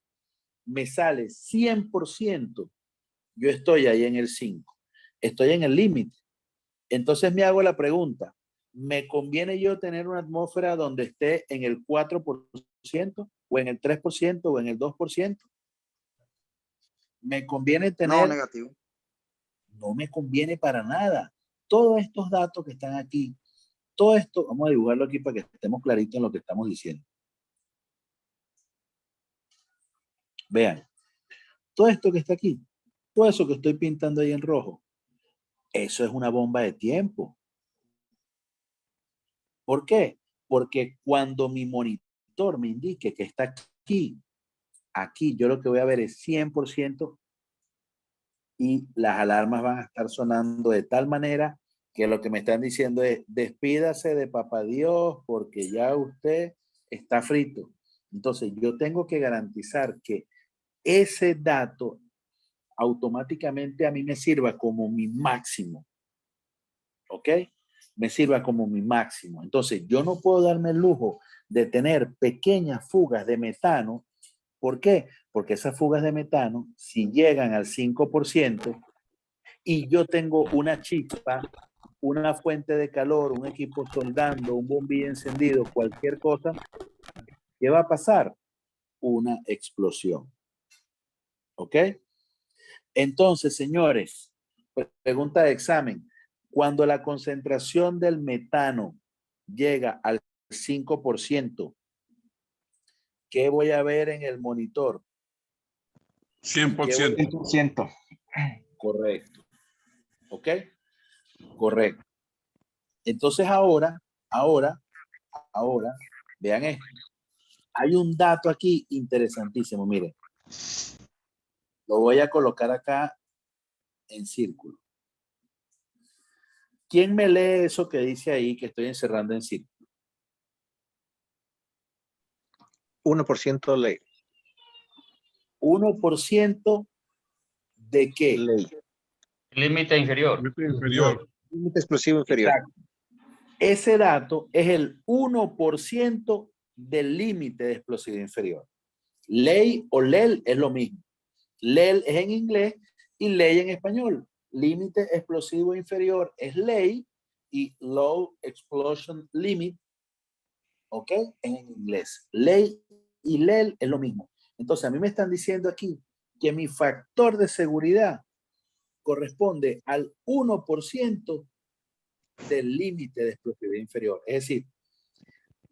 me sale 100%, yo estoy ahí en el 5. Estoy en el límite. Entonces me hago la pregunta, ¿me conviene yo tener una atmósfera donde esté en el 4% o en el 3% o en el 2%? ¿Me conviene No, tener? negativo. No me conviene para nada. Todos estos datos que están aquí, todo esto, vamos a dibujarlo aquí para que estemos claritos en lo que estamos diciendo. Vean, todo esto que está aquí, todo eso que estoy pintando ahí en rojo, eso es una bomba de tiempo. ¿Por qué? Porque cuando mi monitor me indique que está aquí yo lo que voy a ver es 100% y las alarmas van a estar sonando de tal manera que lo que me están diciendo es despídase de papá Dios porque ya usted está frito. Entonces yo tengo que garantizar que ese dato automáticamente a mí me sirva como mi máximo. ¿Ok? Me sirva como mi máximo. Entonces yo no puedo darme el lujo de tener pequeñas fugas de metano. ¿Por qué? Porque esas fugas de metano, si llegan al 5% y yo tengo una chispa, una fuente de calor, un equipo soldando, un bombillo encendido, cualquier cosa, ¿qué va a pasar? Una explosión. ¿Ok? Entonces, señores, pregunta de examen. Cuando la concentración del metano llega al 5%, ¿qué voy a ver en el monitor? 100%. 100%. Correcto. ¿Ok? Correcto. Entonces ahora, vean esto. Hay un dato aquí interesantísimo, miren. Lo voy a colocar acá en círculo. ¿Quién me lee eso que dice ahí que estoy encerrando en círculo? 1% ley. 1% de qué? Ley. Límite inferior. Inferior. Límite explosivo inferior. Exacto. Ese dato es el 1% del límite de explosividad inferior. Ley o LEL es lo mismo. LEL es en inglés y ley en español. Límite explosivo inferior es ley y Low Explosion Limit, ¿ok? En inglés. Ley y LEL es lo mismo. Entonces a mí me están diciendo aquí que mi factor de seguridad corresponde al 1% del límite de explosividad inferior. Es decir,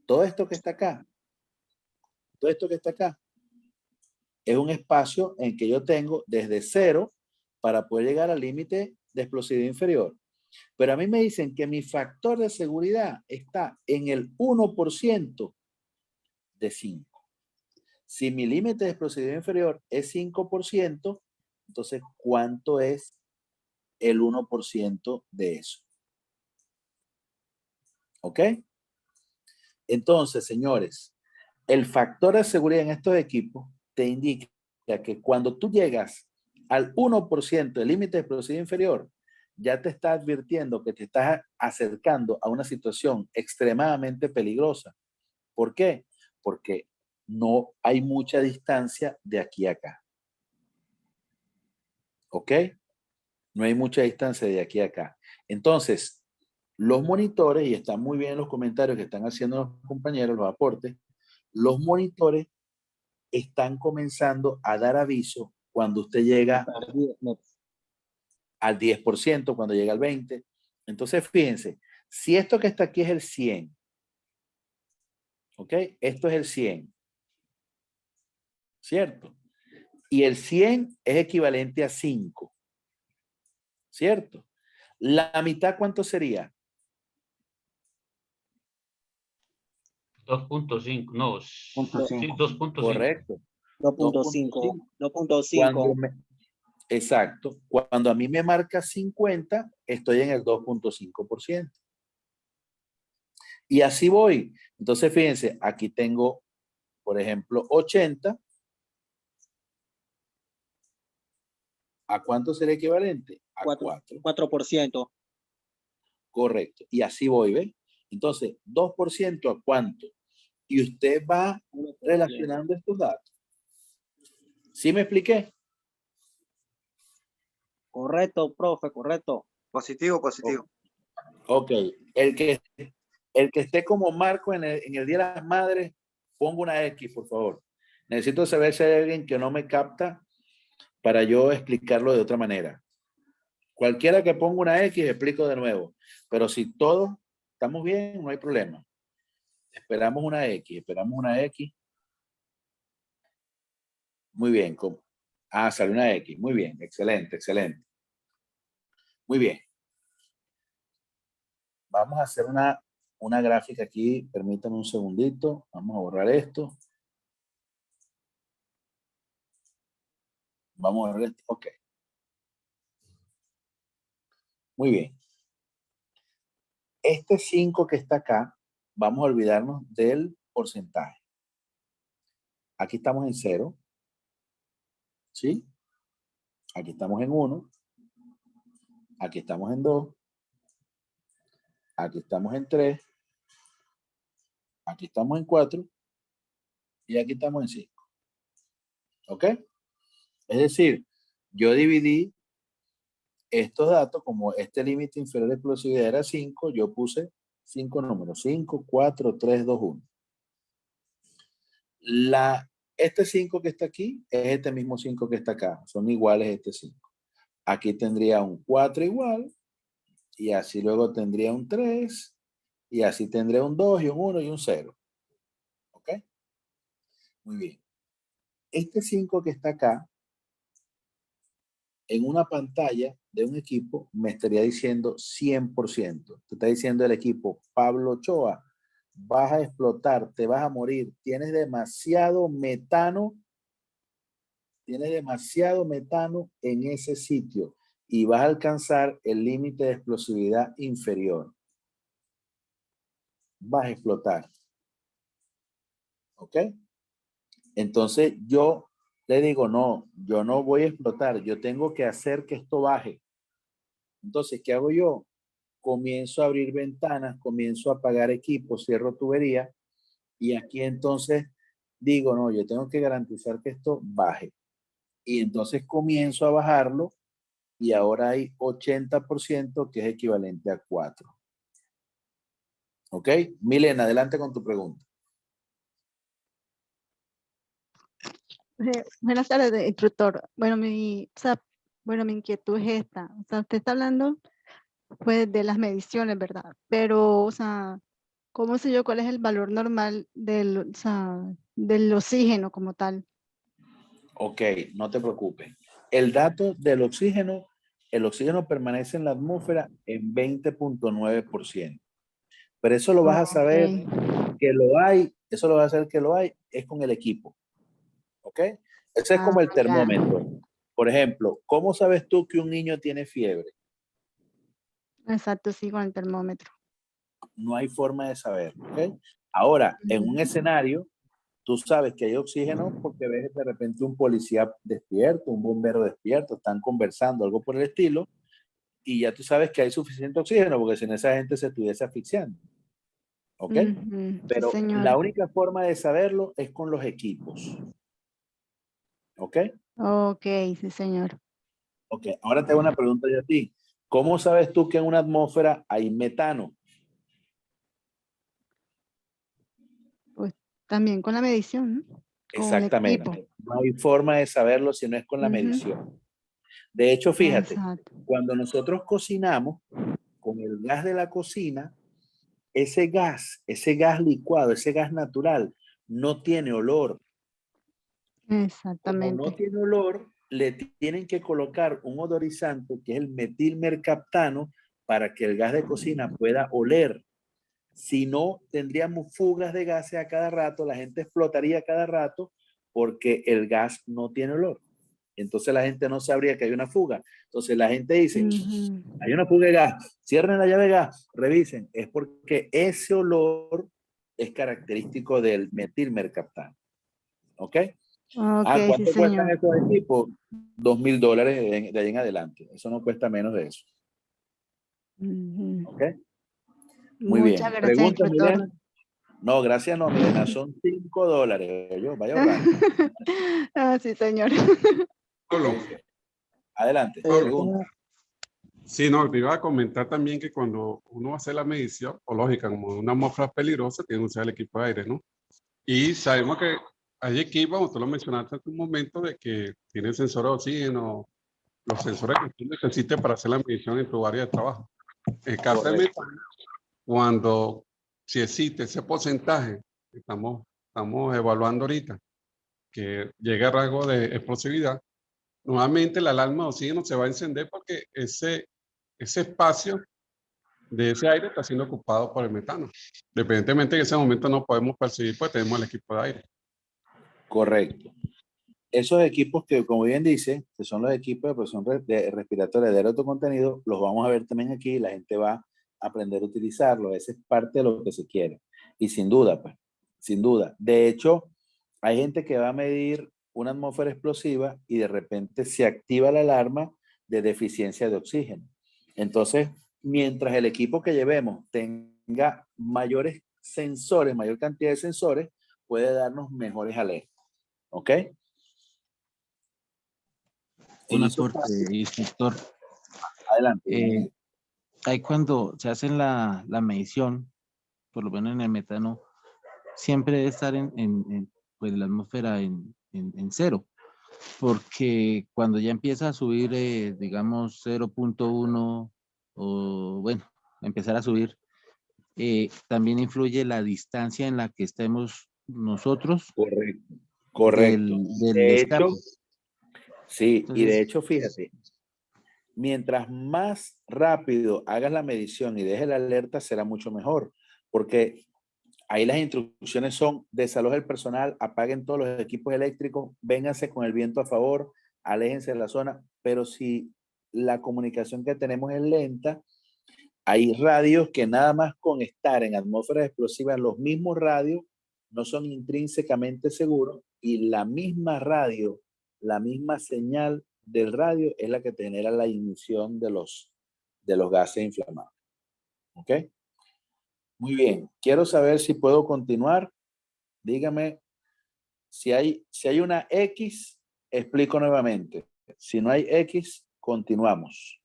todo esto que está acá, es un espacio en que yo tengo desde 0 para poder llegar al límite de explosividad inferior. Pero a mí me dicen que mi factor de seguridad está en el 1% de 5. Si mi límite de explosividad inferior es 5%, entonces, ¿cuánto es el 1% de eso? ¿Ok? Entonces, señores, el factor de seguridad en estos equipos te indica que cuando tú llegas al 1% del límite de explosividad inferior, ya te está advirtiendo que te estás acercando a una situación extremadamente peligrosa. ¿Por qué? Porque no hay mucha distancia de aquí a acá. ¿Ok? No hay mucha distancia de aquí a acá. Entonces, los monitores, y están muy bien los comentarios que están haciendo los compañeros, los aportes, los monitores están comenzando a dar aviso cuando usted llega al 10%, cuando llega al 20%. Entonces, fíjense, si esto que está aquí es el 100, ¿ok? Esto es el 100, ¿cierto? Y el 100 es equivalente a 5, ¿cierto? La mitad, ¿cuánto sería? 2.5, no, sí, 2.5. Correcto. 2.5. 2.5. Cuando exacto. Cuando a mí me marca 50, estoy en el 2.5%. Y así voy. Entonces, fíjense, aquí tengo, por ejemplo, 80. ¿A cuánto será equivalente? A 4. 4%. Correcto. Y así voy, ¿ves? Entonces, 2% ¿a cuánto? Y usted va 1%. relacionando estos datos. ¿Sí me expliqué? Correcto, profe, correcto. Positivo, positivo. Ok. El que esté como Marco en el Día de las Madres, ponga una X, por favor. Necesito saber si hay alguien que no me capta para yo explicarlo de otra manera. Cualquiera que ponga una X, explico de nuevo. Pero si todos estamos bien, no hay problema. Esperamos una X, esperamos una X. Muy bien. Sale una X. Muy bien. Excelente, excelente. Muy bien. Vamos a hacer una gráfica aquí. Permítanme un segundito. Vamos a borrar esto. Vamos a borrar esto. Ok. Muy bien. Este 5 que está acá, vamos a olvidarnos del porcentaje. Aquí estamos en 0. ¿Sí? Aquí estamos en 1. Aquí estamos en 2. Aquí estamos en 3. Aquí estamos en 4. Y aquí estamos en 5. ¿Ok? Es decir, yo dividí estos datos, como este límite inferior de explosividad era 5, yo puse 5 números. 5, 4, 3, 2, 1. Este 5 que está aquí es este mismo 5 que está acá. Son iguales este 5. Aquí tendría un 4 igual. Y así luego tendría un 3. Y así tendría un 2 y un 1 y un 0. ¿Ok? Muy bien. Este 5 que está acá, en una pantalla de un equipo, me estaría diciendo 100%. Te está diciendo el equipo, Pablo Ochoa, vas a explotar, te vas a morir, tienes demasiado metano en ese sitio y vas a alcanzar el límite de explosividad inferior. Vas a explotar. ¿Ok? Entonces yo le digo, no, yo no voy a explotar, yo tengo que hacer que esto baje. Entonces, ¿qué hago yo? Comienzo a abrir ventanas, comienzo a apagar equipos, cierro tubería y aquí entonces digo, no, yo tengo que garantizar que esto baje. Y entonces comienzo a bajarlo y ahora hay 80% que es equivalente a 4. ¿Ok? Milena, adelante con tu pregunta. Buenas tardes, instructor. Bueno, mi inquietud es esta. O sea, usted está hablando pues de las mediciones, ¿verdad? Pero, o sea, ¿cómo sé yo cuál es el valor normal del oxígeno como tal? Ok, no te preocupes. El dato del oxígeno, el oxígeno permanece en la atmósfera en 20.9%. Pero eso lo vas a saber que lo hay, eso lo vas a saber que lo hay, es con el equipo. ¿Ok? Ese es como el termómetro. Por ejemplo, ¿cómo sabes tú que un niño tiene fiebre? Exacto, sí, con el termómetro. No hay forma de saber. ¿Ok? Ahora, en un escenario tú sabes que hay oxígeno porque ves de repente un policía despierto, un bombero despierto, están conversando, algo por el estilo, y ya tú sabes que hay suficiente oxígeno porque si no esa gente se estuviese asfixiando. ¿Ok? Sí, Pero señor. la única forma de saberlo es con los equipos. ¿Ok? Ok, sí, señor. Ok, ahora te hago una pregunta yo a ti. ¿Cómo sabes tú que en una atmósfera hay metano? Pues también con la medición, ¿no? Con el equipo. Exactamente. No hay forma de saberlo si no es con la medición. De hecho, fíjate, Exacto. cuando nosotros cocinamos con el gas de la cocina, ese gas licuado, ese gas natural, no tiene olor. Como no Exactamente. tiene olor, le tienen que colocar un odorizante que es el metilmercaptano para que el gas de cocina pueda oler. Si no, tendríamos fugas de gases a cada rato, la gente explotaría a cada rato porque el gas no tiene olor. Entonces la gente no sabría que hay una fuga. Entonces la gente dice, hay una fuga de gas, cierren la llave de gas, revisen. Es porque ese olor es característico del metilmercaptano. ¿Ok? Ok, sí, ¿Cuánto cuestan señor. estos equipos? $2,000 de ahí en adelante. Eso no cuesta menos de eso. ¿Ok? Muy Muchas bien. gracias, ¿Preguntas, instructor. Milena? No, gracias, no, Milena. Son $5. Yo, vaya ahorrando. Ah, sí, señor. Pablo, Adelante. Pablo. Sí, no, te iba a comentar también que cuando uno hace la medición, o lógica, como una atmósfera peligrosa, tiene que usar el equipo de aire, ¿no? Y sabemos que hay equipos, como tú lo mencionaste hace un momento, de que tienen sensor de oxígeno, los sensores que tú necesites para hacer la medición en tu área de trabajo. En el caso de metano, cuando si existe ese porcentaje que estamos evaluando ahorita, que llega a rango de explosividad, nuevamente la alarma de oxígeno se va a encender porque ese espacio de ese aire está siendo ocupado por el metano. Independientemente en ese momento no podemos percibir, pues tenemos el equipo de aire. Correcto. Esos equipos que, como bien dice, que son los equipos de presión respiratoria de alto contenido, los vamos a ver también aquí. La gente va a aprender a utilizarlos. Esa es parte de lo que se quiere. Y sin duda, pues, sin duda. De hecho, hay gente que va a medir una atmósfera explosiva y de repente se activa la alarma de deficiencia de oxígeno. Entonces, mientras el equipo que llevemos tenga mayores sensores, mayor cantidad de sensores, puede darnos mejores alertas. ¿Ok? Un aporte, instructor. Adelante. Ahí cuando se hace la medición, por lo menos en el metano, siempre debe estar pues, la atmósfera en cero, porque cuando ya empieza a subir, digamos, 0.1 o bueno, empezar a subir, también influye la distancia en la que estemos nosotros. Correcto, correcto. Del de escape. hecho, sí, Entonces, y de hecho, fíjate, mientras más rápido hagas la medición y dejes la alerta, será mucho mejor, porque ahí las instrucciones son: desaloje el personal, apaguen todos los equipos eléctricos, vénganse con el viento a favor, aléjense de la zona. Pero si la comunicación que tenemos es lenta, hay radios que nada más con estar en atmósferas explosivas, los mismos radios no son intrínsecamente seguros, y la misma radio, la misma señal del radio es la que genera la ignición de los gases inflamables. ¿Ok? Muy bien. Quiero saber si puedo continuar. Dígame, si hay una X, explico nuevamente. Si no hay X, continuamos.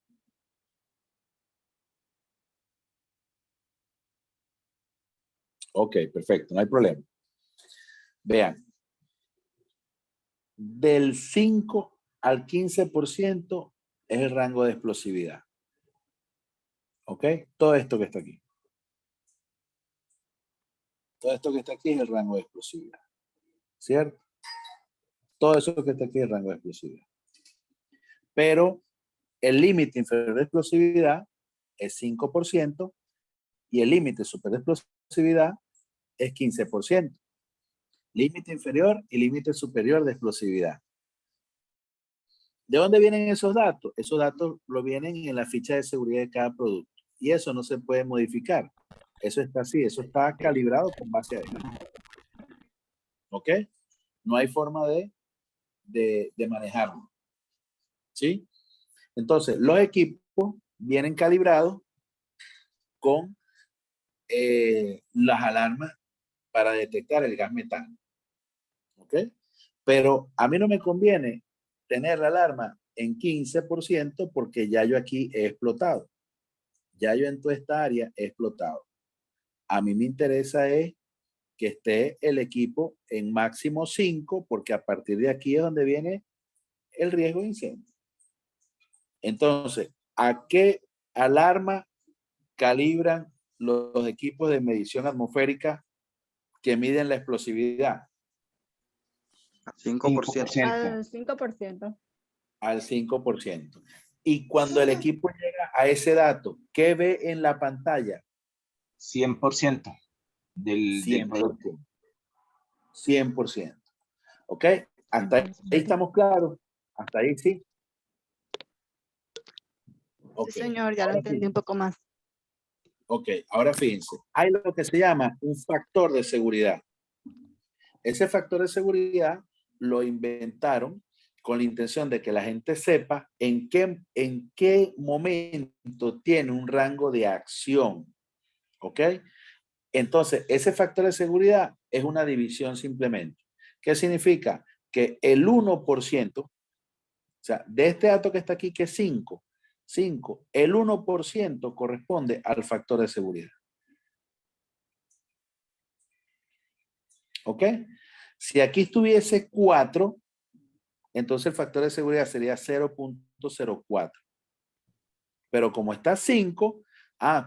Ok, perfecto, no hay problema. Vean, del 5 al 15% es el rango de explosividad. ¿Ok? Todo esto que está aquí. Todo esto que está aquí es el rango de explosividad. ¿Cierto? Todo eso que está aquí es el rango de explosividad. Pero el límite inferior de explosividad es 5% y el límite superior de explosividad es 15%. Límite inferior y límite superior de explosividad. ¿De dónde vienen esos datos? Esos datos lo vienen en la ficha de seguridad de cada producto. Y eso no se puede modificar. Eso está así, eso está calibrado con base a eso. ¿Ok? No hay forma de manejarlo. ¿Sí? Entonces, los equipos vienen calibrados con las alarmas para detectar el gas metano. ¿Ok? Pero a mí no me conviene tener la alarma en 15% porque ya yo aquí he explotado. Ya yo en toda esta área he explotado. A mí me interesa es que esté el equipo en máximo 5 porque a partir de aquí es donde viene el riesgo de incendio. Entonces, ¿a qué alarma calibran los equipos de medición atmosférica que miden la explosividad? 5%. Al 5%. Al 5%. Y cuando el equipo llega a ese dato, ¿qué ve en la pantalla? 100% del 100%. producto. 100%. ¿Ok? Hasta ahí estamos claros. Hasta ahí sí. Okay. Sí, señor, ya lo entendí un poco más. Ok, ahora fíjense. Hay lo que se llama un factor de seguridad. Ese factor de seguridad lo inventaron con la intención de que la gente sepa en qué momento tiene un rango de acción. ¿Ok? Entonces, ese factor de seguridad es una división simplemente. ¿Qué significa? Que el 1%, o sea, de este dato que está aquí, que es 5, el 1% corresponde al factor de seguridad. ¿Ok? Si aquí estuviese 4, entonces el factor de seguridad sería 0.04. Pero como está 5,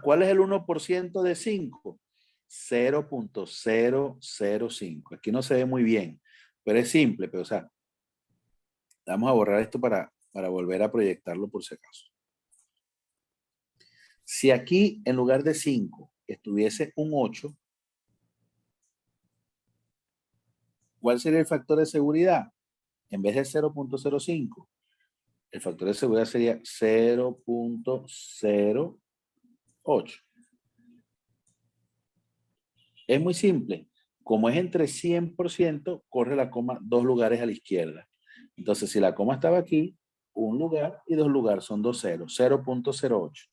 ¿cuál es el 1% de 5? 0.005. Aquí no se ve muy bien, pero es simple. Pero, o sea, vamos a borrar esto para volver a proyectarlo por si acaso. Si aquí en lugar de 5 estuviese un 8, ¿cuál sería el factor de seguridad? En vez de 0.05, el factor de seguridad sería 0.08. Es muy simple. Como es entre 100%, corre la coma 2 lugares a la izquierda. Entonces, si la coma estaba aquí, 1 lugar y 2 lugares, son 2 ceros, 0.08.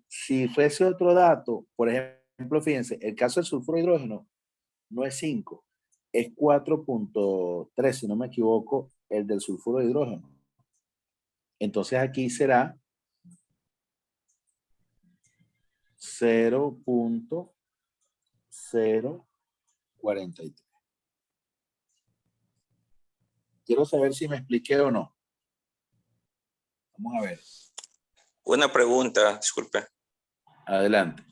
Si fuese otro dato, por ejemplo, fíjense, el caso del sulfuro de hidrógeno no es 5, es 4.3, si no me equivoco, el del sulfuro de hidrógeno. Entonces aquí será 0.043. Quiero saber si me expliqué o no. Vamos a ver. Una pregunta, disculpe. Adelante.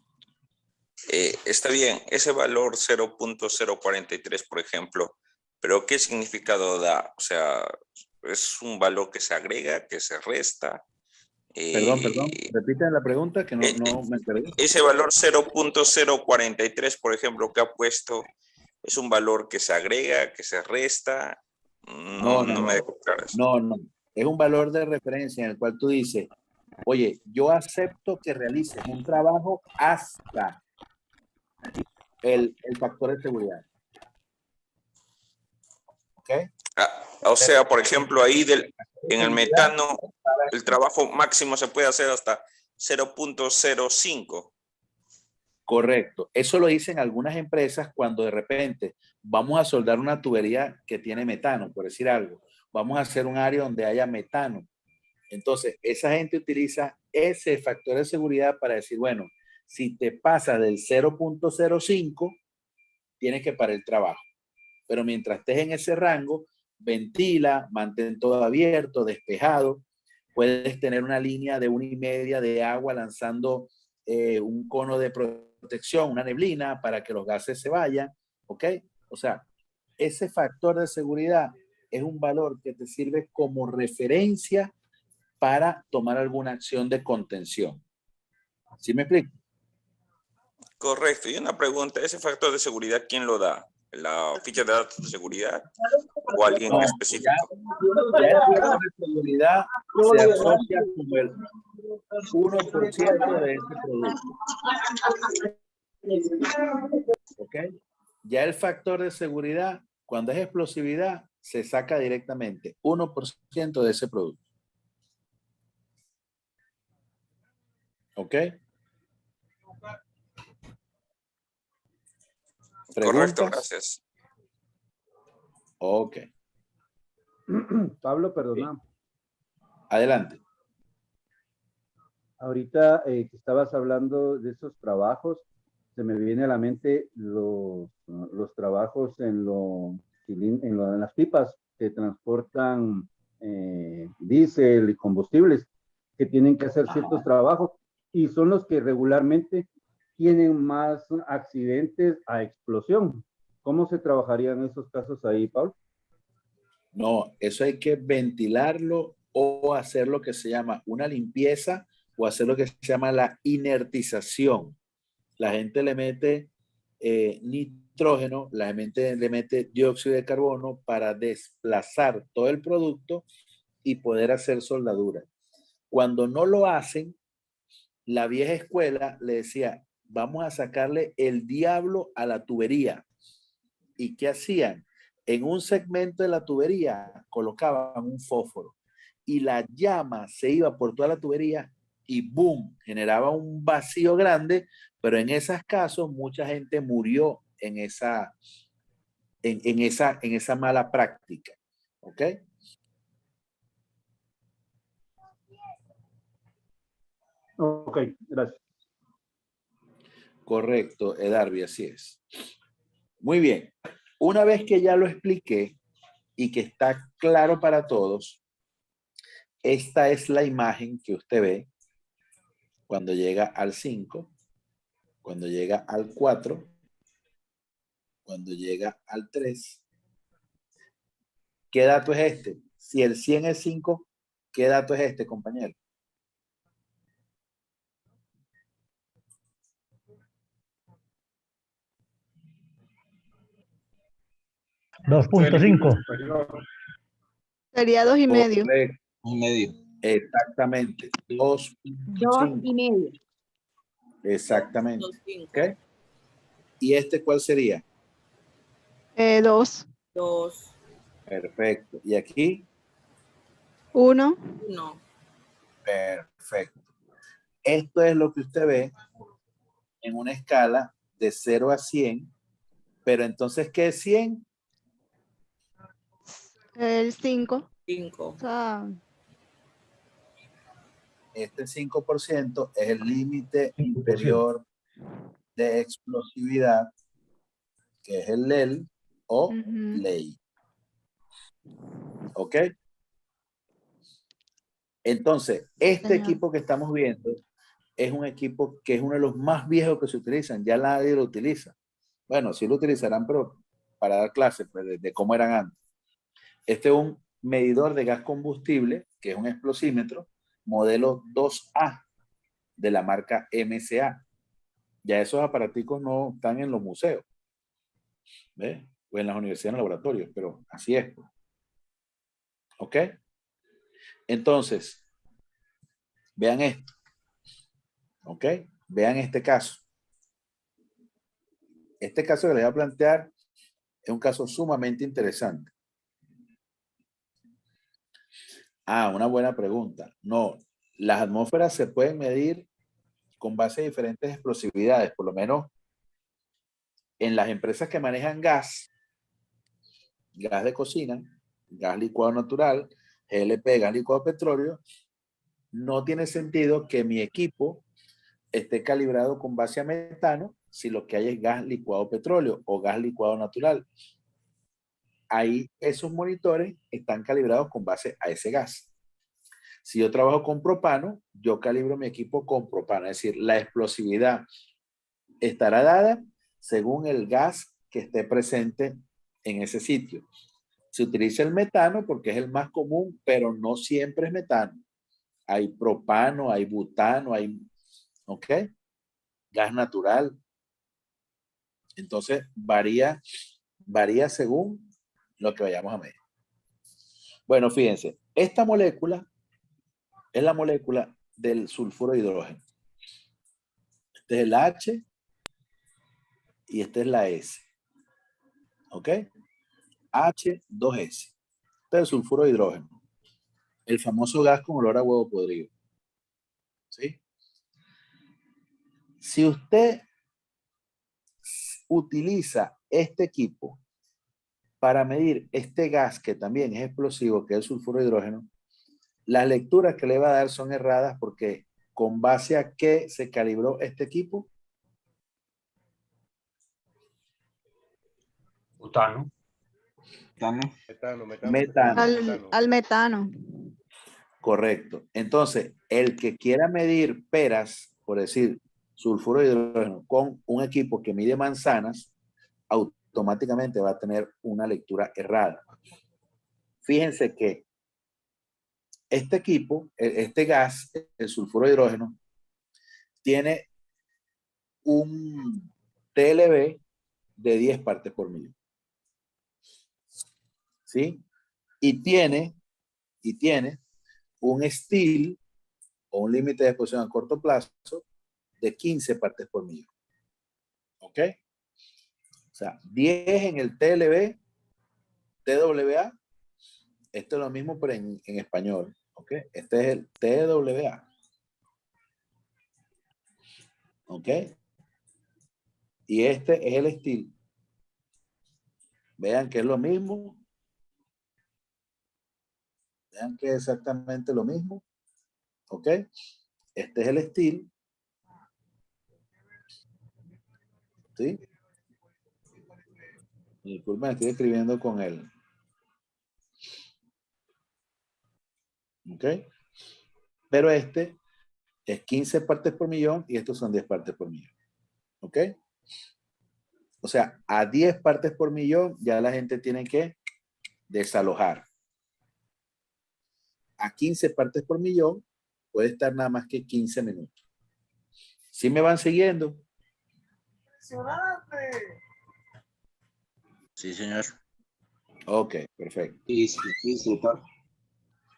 Está bien, ese valor 0.043, por ejemplo, pero ¿qué significado da? O sea, ¿es un valor que se agrega, que se resta? Perdón, repiten la pregunta que no me perdí. Ese valor 0.043, por ejemplo, que ha puesto, ¿es un valor que se agrega, que se resta? No me dejo claro eso. No. Es un valor de referencia en el cual tú dices, oye, yo acepto que realices un trabajo hasta el factor de seguridad. ¿Ok? O sea, por ejemplo, ahí en el metano, el trabajo máximo se puede hacer hasta 0.05. Correcto. Eso lo dicen algunas empresas cuando de repente vamos a soldar una tubería que tiene metano, por decir algo. Vamos a hacer un área donde haya metano. Entonces, esa gente utiliza ese factor de seguridad para decir, bueno, si te pasa del 0.05, tienes que parar el trabajo. Pero mientras estés en ese rango, ventila, mantén todo abierto, despejado. Puedes tener una línea de 1,5 de agua lanzando un cono de protección, una neblina para que los gases se vayan. ¿Ok? O sea, ese factor de seguridad es un valor que te sirve como referencia para tomar alguna acción de contención. ¿Sí me explico? Correcto. Y una pregunta, ¿ese factor de seguridad quién lo da? ¿La ficha de datos de seguridad o alguien específico? Ya el factor de seguridad se asocia como el 1% de ese producto. ¿Ok? Ya el factor de seguridad, cuando es explosividad, se saca directamente 1% de ese producto. ¿Ok? Correcto, ¿Preguntas? gracias. Ok. Pablo, perdona. Adelante. Ahorita que estabas hablando de esos trabajos, se me viene a la mente los trabajos en las pipas que transportan diésel y combustibles, que tienen que hacer ciertos trabajos y son los que regularmente tienen más accidentes a explosión. ¿Cómo se trabajarían esos casos ahí, Pablo? No, eso hay que ventilarlo o hacer lo que se llama una limpieza o hacer lo que se llama la inertización. La gente le mete nitrógeno, la gente le mete dióxido de carbono para desplazar todo el producto y poder hacer soldadura. Cuando no lo hacen, la vieja escuela le decía, vamos a sacarle el diablo a la tubería. ¿Y qué hacían? En un segmento de la tubería colocaban un fósforo y la llama se iba por toda la tubería y boom, generaba un vacío grande, pero en esos casos mucha gente murió en esa mala práctica. ¿Ok? Ok, gracias. Correcto, Edarbi, así es. Muy bien. Una vez que ya lo expliqué y que está claro para todos, esta es la imagen que usted ve cuando llega al 5, cuando llega al 4, cuando llega al 3. ¿Qué dato es este? Si el 100 es 5, ¿qué dato es este, compañero? $2.5. Sería 2,5. Correcto. 1,5. Exactamente. 2.5. 2,5. Exactamente. ¿Ok? ¿Y este cuál sería? 2. 2. Perfecto. ¿Y aquí? 1. 1. Perfecto. Esto es lo que usted ve en una escala de 0 a 100. Pero entonces, ¿qué es 100? El 5. 5. O sea, Este 5% es el límite inferior de explosividad, que es el LEL o ley. ¿Ok? Entonces, este señor. equipo que estamos viendo es un equipo que es uno de los más viejos que se utilizan. Ya nadie lo utiliza. Bueno, sí lo utilizarán, pero para dar clases pues, de cómo eran antes. Este es un medidor de gas combustible, que es un explosímetro, modelo 2A de la marca MCA. Ya esos aparaticos no están en los museos, ¿ves? O en las universidades, en los laboratorios, pero así es. ¿Ok? Entonces, vean esto. ¿Ok? Vean este caso. Este caso que les voy a plantear es un caso sumamente interesante. Ah, una buena pregunta. No, las atmósferas se pueden medir con base a diferentes explosividades, por lo menos en las empresas que manejan gas de cocina, gas licuado natural, GLP, gas licuado petróleo, no tiene sentido que mi equipo esté calibrado con base a metano si lo que hay es gas licuado petróleo o gas licuado natural. Ahí esos monitores están calibrados con base a ese gas. Si yo trabajo con propano, yo calibro mi equipo con propano, es decir, la explosividad estará dada según el gas que esté presente en ese sitio. Se utiliza el metano porque es el más común, pero no siempre es metano. Hay propano, hay butano, hay, ¿ok? Gas natural. Entonces, varía según lo que vayamos a medir. Bueno, fíjense, esta molécula es la molécula del sulfuro de hidrógeno. Este es el H y esta es la S. ¿Ok? H2S. Este es el sulfuro de hidrógeno. El famoso gas con olor a huevo podrido. ¿Sí? Si usted utiliza este equipo para medir este gas que también es explosivo, que es el sulfuro de hidrógeno, las lecturas que le va a dar son erradas porque ¿con base a qué se calibró este equipo? Butano. Metano. Al metano. Correcto. Entonces, el que quiera medir peras, por decir, sulfuro de hidrógeno, con un equipo que mide manzanas, automáticamente va a tener una lectura errada. Fíjense que este equipo, este gas, el sulfuro de hidrógeno, tiene un TLB de 10 partes por millón. ¿Sí? Y tiene un STIL o un límite de exposición a corto plazo de 15 partes por millón. ¿Ok? O sea, 10 en el TLB, TWA. Esto es lo mismo, pero en español. ¿Ok? Este es el TWA. ¿Ok? Y este es el STIL. Vean que es lo mismo. Vean que es exactamente lo mismo. ¿Ok? Este es el STIL. ¿Sí? Disculpen, estoy escribiendo con él. ¿Ok? Pero este es 15 partes por millón y estos son 10 partes por millón. ¿Ok? O sea, a 10 partes por millón ya la gente tiene que desalojar. A 15 partes por millón puede estar nada más que 15 minutos. ¿Sí me van siguiendo? Sí, señor. Ok, perfecto. Sí, sí, sí, doctor.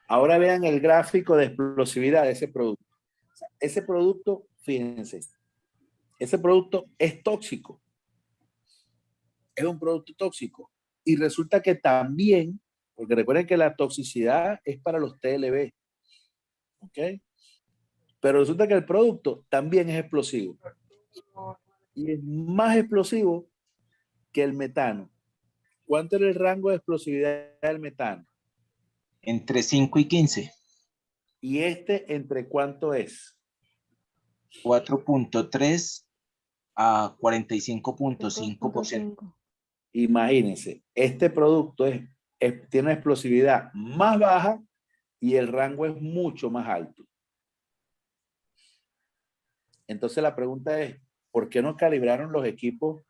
Ahora vean el gráfico de explosividad de ese producto. O sea, ese producto, fíjense, ese producto es tóxico. Es un producto tóxico. Y resulta que también, porque recuerden que la toxicidad es para los TLB. ¿Ok? Pero resulta que el producto también es explosivo. Y es más explosivo que el metano. ¿Cuánto es el rango de explosividad del metano? Entre 5 y 15. ¿Y este entre cuánto es? 4.3 a 45.5%. Imagínense, este producto tiene una explosividad más baja y el rango es mucho más alto. Entonces la pregunta es, ¿por qué no calibraron los equipos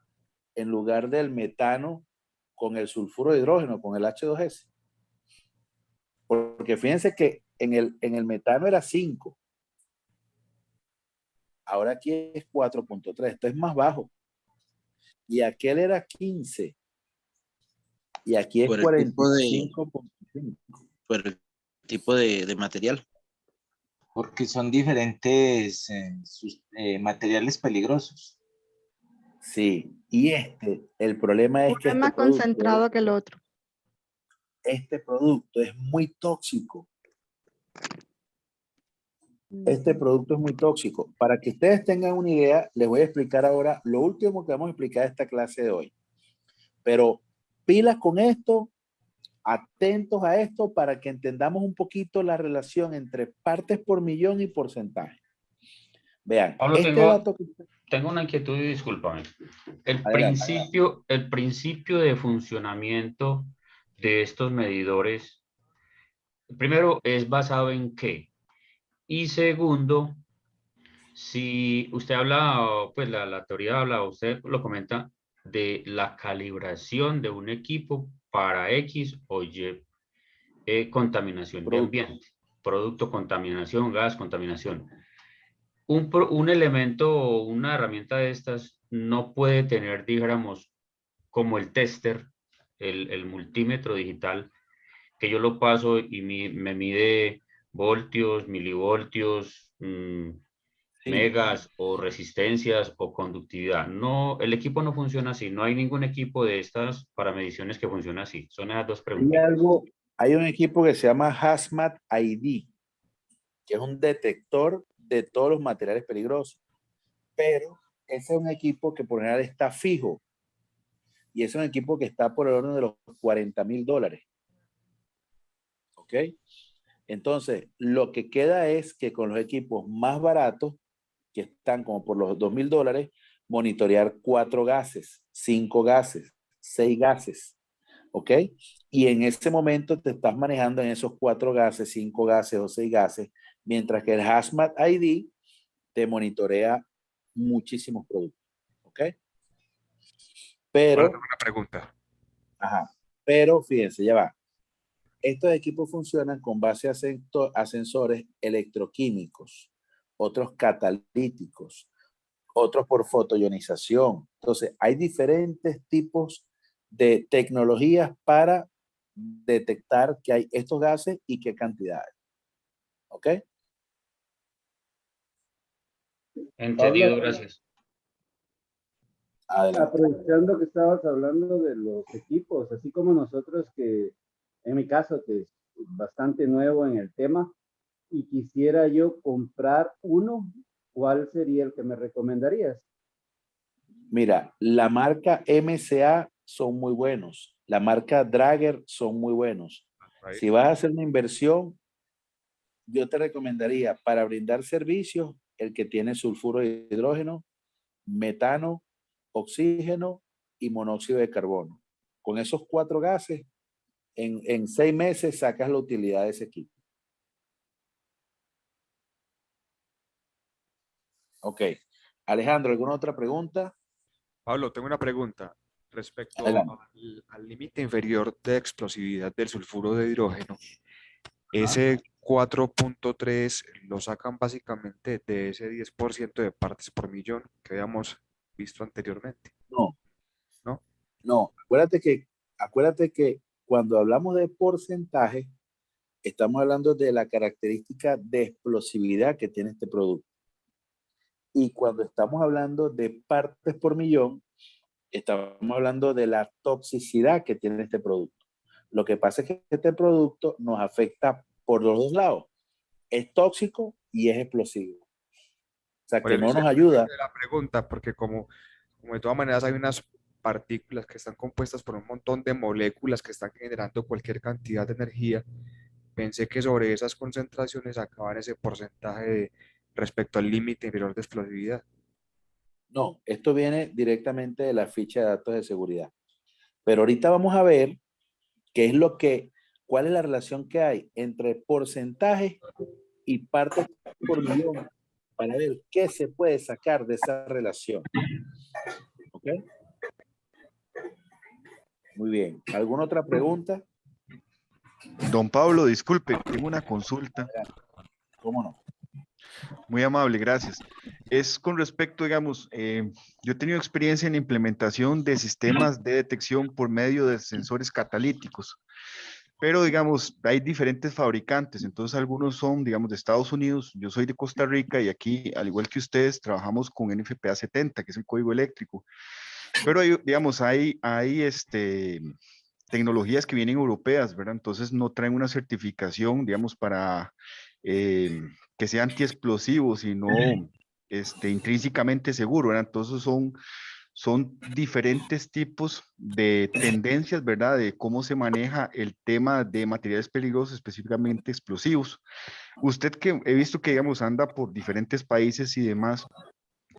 en lugar del metano con el sulfuro de hidrógeno, con el H2S? Porque fíjense que en el metano era 5. Ahora aquí es 4.3. Esto es más bajo. Y aquel era 15. Y aquí es 45.5. Por el tipo de material. Porque son diferentes materiales peligrosos. Sí. Y el problema es que Es más concentrado que el otro. este producto es muy tóxico. Este producto es muy tóxico. Para que ustedes tengan una idea, les voy a explicar ahora lo último que vamos a explicar esta clase de hoy. Pero pilas con esto, atentos a esto para que entendamos un poquito la relación entre partes por millón y porcentaje. Vean, Pablo, dato que... tengo una inquietud y discúlpame. Adelante. El principio de funcionamiento de estos medidores, primero, ¿es basado en qué? Y segundo, si usted habla, pues la teoría habla, usted lo comenta, de la calibración de un equipo para X o Y contaminación de ambiente, producto, contaminación, gas, contaminación. Un elemento o una herramienta de estas no puede tener, dijéramos, como el tester, el multímetro digital, que yo lo paso y me mide voltios, milivoltios, megas o resistencias o conductividad. No, el equipo no funciona así. No hay ningún equipo de estas para mediciones que funcione así. Son esas dos preguntas. Hay un equipo que se llama Hazmat ID, que es un detector de todos los materiales peligrosos. Pero ese es un equipo que por general está fijo. Y ese es un equipo que está por el orden de los $40,000. ¿Ok? Entonces, lo que queda es que con los equipos más baratos, que están como por los $2,000, monitorear 4 gases, 5 gases, 6 gases. ¿Ok? Y en ese momento te estás manejando en esos 4 gases, 5 gases o 6 gases, mientras que el Hazmat ID te monitorea muchísimos productos. ¿Ok? Pero, Ahora tengo una pregunta. ajá, pero fíjense, ya va. Estos equipos funcionan con base a sensores electroquímicos, otros catalíticos, otros por fotoionización. Entonces, hay diferentes tipos de tecnologías para detectar que hay estos gases y qué cantidades. ¿Ok? Entendido, gracias. Adelante. Aprovechando que estabas hablando de los equipos, así como nosotros que, en mi caso, que es bastante nuevo en el tema, y quisiera yo comprar uno, ¿cuál sería el que me recomendarías? Mira, la marca MCA son muy buenos. La marca Drager son muy buenos. Si vas a hacer una inversión, yo te recomendaría para brindar servicios el que tiene sulfuro de hidrógeno, metano, oxígeno y monóxido de carbono. Con esos 4 gases, en 6 meses sacas la utilidad de ese equipo. Ok. Alejandro, ¿alguna otra pregunta? Pablo, tengo una pregunta respecto Adelante. al límite inferior de explosividad del sulfuro de hidrógeno. Ese 4.3 lo sacan básicamente de ese 10% de partes por millón que habíamos visto anteriormente. No. ¿No? No, acuérdate que cuando hablamos de porcentaje, estamos hablando de la característica de explosividad que tiene este producto. Y cuando estamos hablando de partes por millón, estamos hablando de la toxicidad que tiene este producto. Lo que pasa es que este producto nos afecta por los dos lados. Es tóxico y es explosivo. O sea, Por que eso no hice nos ayuda. la pregunta, porque como de todas maneras hay unas partículas que están compuestas por un montón de moléculas que están generando cualquier cantidad de energía, pensé que sobre esas concentraciones acaban ese porcentaje respecto al límite inferior de explosividad. No, esto viene directamente de la ficha de datos de seguridad. Pero ahorita vamos a ver cuál es la relación que hay entre porcentaje y partes por millón para ver qué se puede sacar de esa relación. ¿Ok? Muy bien. ¿Alguna otra pregunta? Don Pablo, disculpe, tengo una consulta. ¿Cómo no? Muy amable, gracias. Es con respecto, digamos, yo he tenido experiencia en la implementación de sistemas de detección por medio de sensores catalíticos, pero digamos, hay diferentes fabricantes, entonces algunos son, digamos, de Estados Unidos, yo soy de Costa Rica y aquí, al igual que ustedes, trabajamos con NFPA 70, que es el código eléctrico, pero digamos, hay tecnologías que vienen europeas, ¿verdad? Entonces no traen una certificación, digamos, para que sea antiexplosivo, sino intrínsecamente seguro, ¿verdad? Entonces son diferentes tipos de tendencias, ¿verdad? De cómo se maneja el tema de materiales peligrosos, específicamente explosivos. Usted que he visto que, digamos, anda por diferentes países y demás,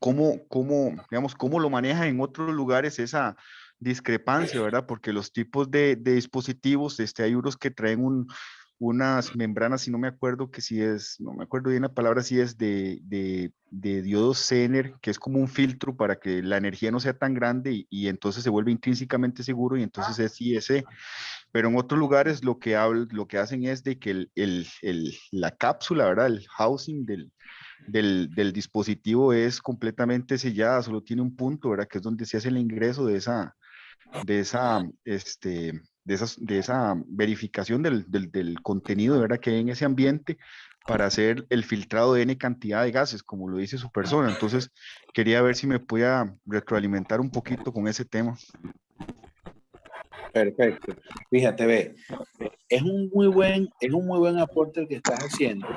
digamos, cómo lo maneja en otros lugares esa discrepancia, ¿verdad? Porque los tipos de dispositivos, hay unos que traen unas membranas, si no me acuerdo que si es, no me acuerdo bien la palabra, si es de diodo Zener, que es como un filtro para que la energía no sea tan grande y entonces se vuelve intrínsecamente seguro y entonces es IS. Pero en otros lugares lo que hacen es de que la cápsula, ¿verdad? El housing del dispositivo es completamente sellada, solo tiene un punto, ¿verdad? Que es donde se hace el ingreso de esa verificación del contenido, ¿verdad? Que hay en ese ambiente para hacer el filtrado de N cantidad de gases, como lo dice su persona. Entonces, quería ver si me podía retroalimentar un poquito con ese tema. Perfecto. Fíjate, ve, es un muy buen aporte el que estás haciendo,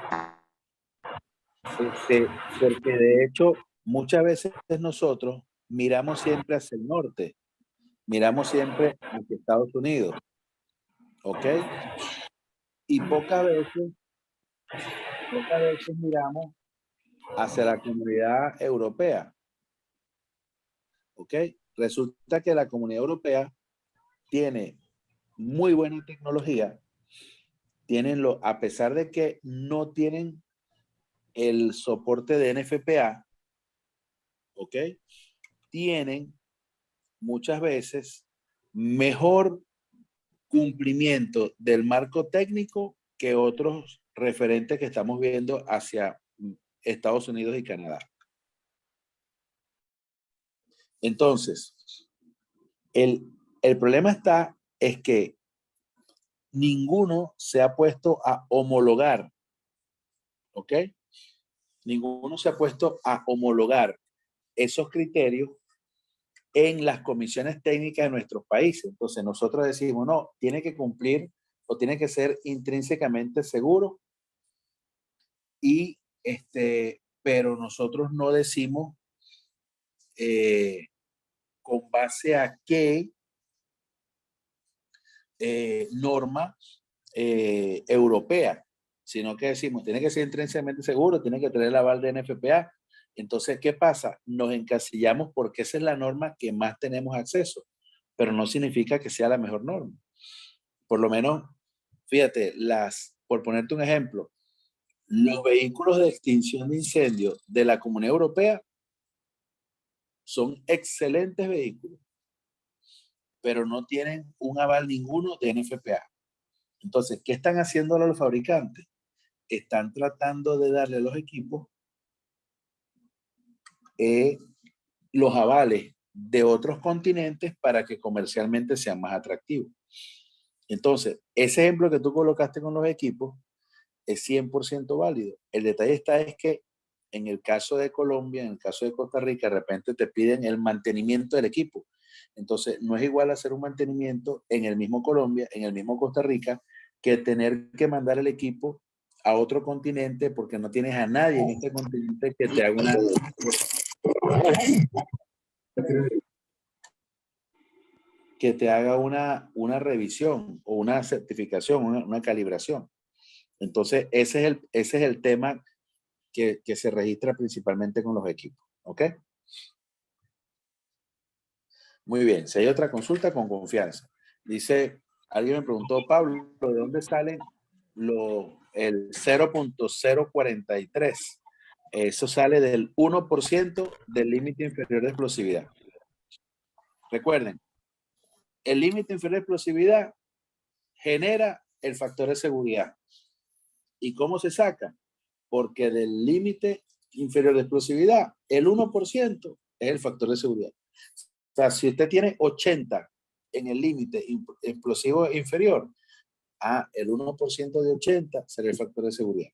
porque de hecho muchas veces nosotros miramos siempre hacia el norte, miramos siempre hacia Estados Unidos, ¿ok? Y pocas veces miramos hacia la comunidad europea, ¿ok? Resulta que la comunidad europea tiene muy buena tecnología, a pesar de que no tienen el soporte de NFPA, ¿ok? Tienen muchas veces mejor cumplimiento del marco técnico que otros referentes que estamos viendo hacia Estados Unidos y Canadá. Entonces, el problema es que ninguno se ha puesto a homologar, ¿ok? Ninguno se ha puesto a homologar esos criterios en las comisiones técnicas de nuestros países. Entonces nosotros decimos, no, tiene que cumplir o tiene que ser intrínsecamente seguro, pero nosotros no decimos con base a qué norma europea, sino que decimos, tiene que ser intrínsecamente seguro, tiene que tener el aval de NFPA. Entonces, ¿qué pasa? Nos encasillamos porque esa es la norma que más tenemos acceso, pero no significa que sea la mejor norma. Por lo menos, fíjate, por ponerte un ejemplo, los vehículos de extinción de incendios de la Comunidad Europea son excelentes vehículos, pero no tienen un aval ninguno de NFPA. Entonces, ¿qué están haciendo los fabricantes? Están tratando de darle a los equipos los avales de otros continentes para que comercialmente sean más atractivos. Entonces, ese ejemplo que tú colocaste con los equipos es 100% válido. El detalle es que en el caso de Colombia, en el caso de Costa Rica, de repente te piden el mantenimiento del equipo. Entonces, no es igual hacer un mantenimiento en el mismo Colombia, en el mismo Costa Rica, que tener que mandar el equipo a otro continente porque no tienes a nadie en este continente que te haga una revisión o una certificación, una calibración. Entonces, ese es el tema que se registra principalmente con los equipos. ¿Ok? Muy bien. Si hay otra consulta, con confianza. Dice, alguien me preguntó, Pablo, ¿de dónde salen el 0.043? Eso sale del 1% del límite inferior de explosividad. Recuerden, el límite inferior de explosividad genera el factor de seguridad. ¿Y cómo se saca? Porque del límite inferior de explosividad, el 1% es el factor de seguridad. O sea, si usted tiene 80 en el límite explosivo inferior, el 1% de 80 será el factor de seguridad.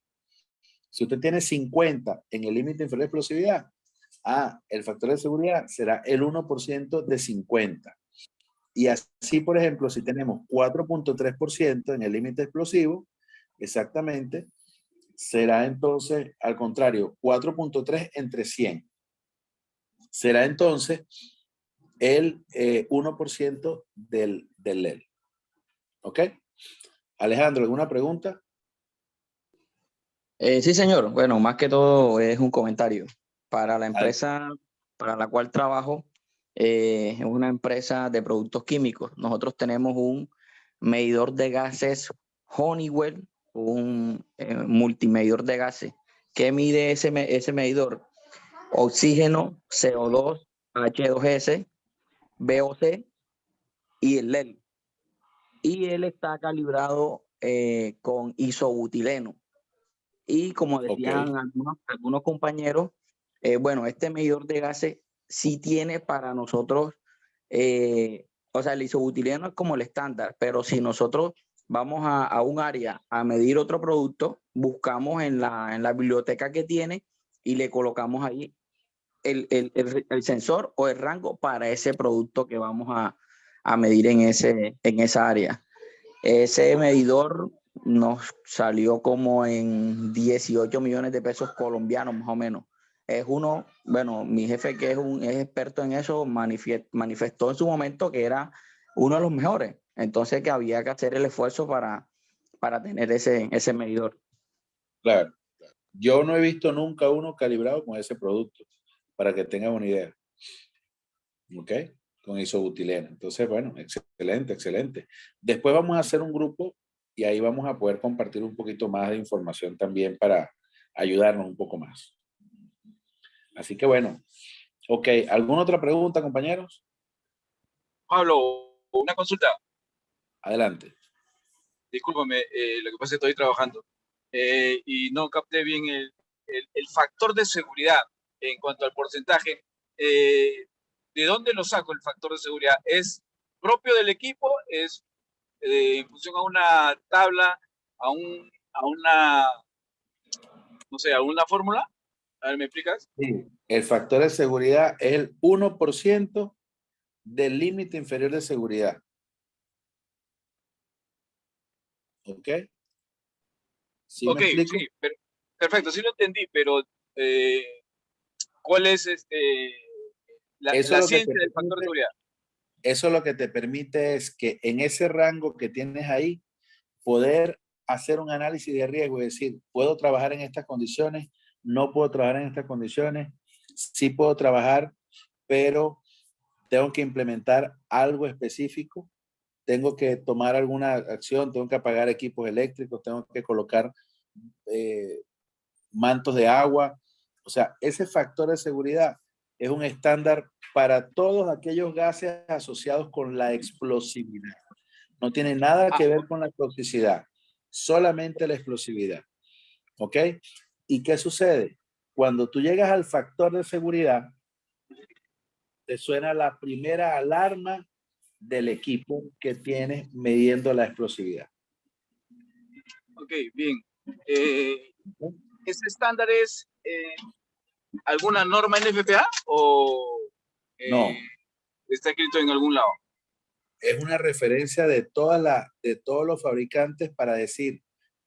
Si usted tiene 50 en el límite inferior de explosividad, el factor de seguridad será el 1% de 50. Y así, por ejemplo, si tenemos 4.3% en el límite explosivo, exactamente, será entonces, al contrario, 4.3 entre 100. Será entonces el 1% del LED. ¿Ok? Alejandro, ¿alguna pregunta? Sí, señor. Bueno, más que todo es un comentario. Para la empresa para la cual trabajo, es una empresa de productos químicos. Nosotros tenemos un medidor de gases Honeywell, un multimedidor de gases. ¿Qué mide ese medidor? Oxígeno, CO2, H2S, VOC y el LED. Y él está calibrado con isobutileno. Y como decían algunos compañeros, bueno, este medidor de gases sí tiene para nosotros, o sea, el isobutileno es como el estándar, pero si nosotros vamos a un área a medir otro producto, buscamos en la biblioteca que tiene y le colocamos ahí el sensor o el rango para ese producto que vamos a medir en esa área. Ese medidor nos salió como en 18 millones de pesos colombianos, más o menos. Es uno, bueno, mi jefe que es experto en eso, manifestó en su momento que era uno de los mejores. Entonces que había que hacer el esfuerzo para tener ese medidor. Claro. Yo no he visto nunca uno calibrado con ese producto, para que tengan una idea. ¿Ok? Con isobutileno. Entonces, bueno, excelente, excelente. Después vamos a hacer un grupo y ahí vamos a poder compartir un poquito más de información también para ayudarnos un poco más. Así que bueno. Ok, ¿alguna otra pregunta, compañeros? Pablo, una consulta. Adelante. Discúlpame, lo que pasa es que estoy trabajando y no capté bien el factor de seguridad en cuanto al porcentaje. ¿De dónde lo saco el factor de seguridad? ¿Es propio del equipo? ¿Es en función a una tabla, a una, no sé, a una fórmula? A ver, ¿me explicas? Sí. El factor de seguridad es el 1% del límite inferior de seguridad. ¿Ok? ¿Sí Ok, me explico? sí, perfecto, sí lo entendí, pero ¿cuál es Eso la lo que te ciencia del factor de permite, seguridad? eso lo que te permite es que en ese rango que tienes ahí, poder hacer un análisis de riesgo y decir, ¿puedo trabajar en estas condiciones? ¿No puedo trabajar en estas condiciones? Sí puedo trabajar, pero tengo que implementar algo específico. Tengo que tomar alguna acción, tengo que apagar equipos eléctricos, tengo que colocar mantos de agua. O sea, ese factor de seguridad es un estándar para todos aquellos gases asociados con la explosividad. No tiene nada que ver con la toxicidad, solamente la explosividad. ¿Ok? ¿Y qué sucede? Cuando tú llegas al factor de seguridad, te suena la primera alarma del equipo que tienes midiendo la explosividad. Ok, bien. ¿Ese estándar es alguna norma NFPA o No. está escrito en algún lado? Es una referencia de todos los fabricantes para decir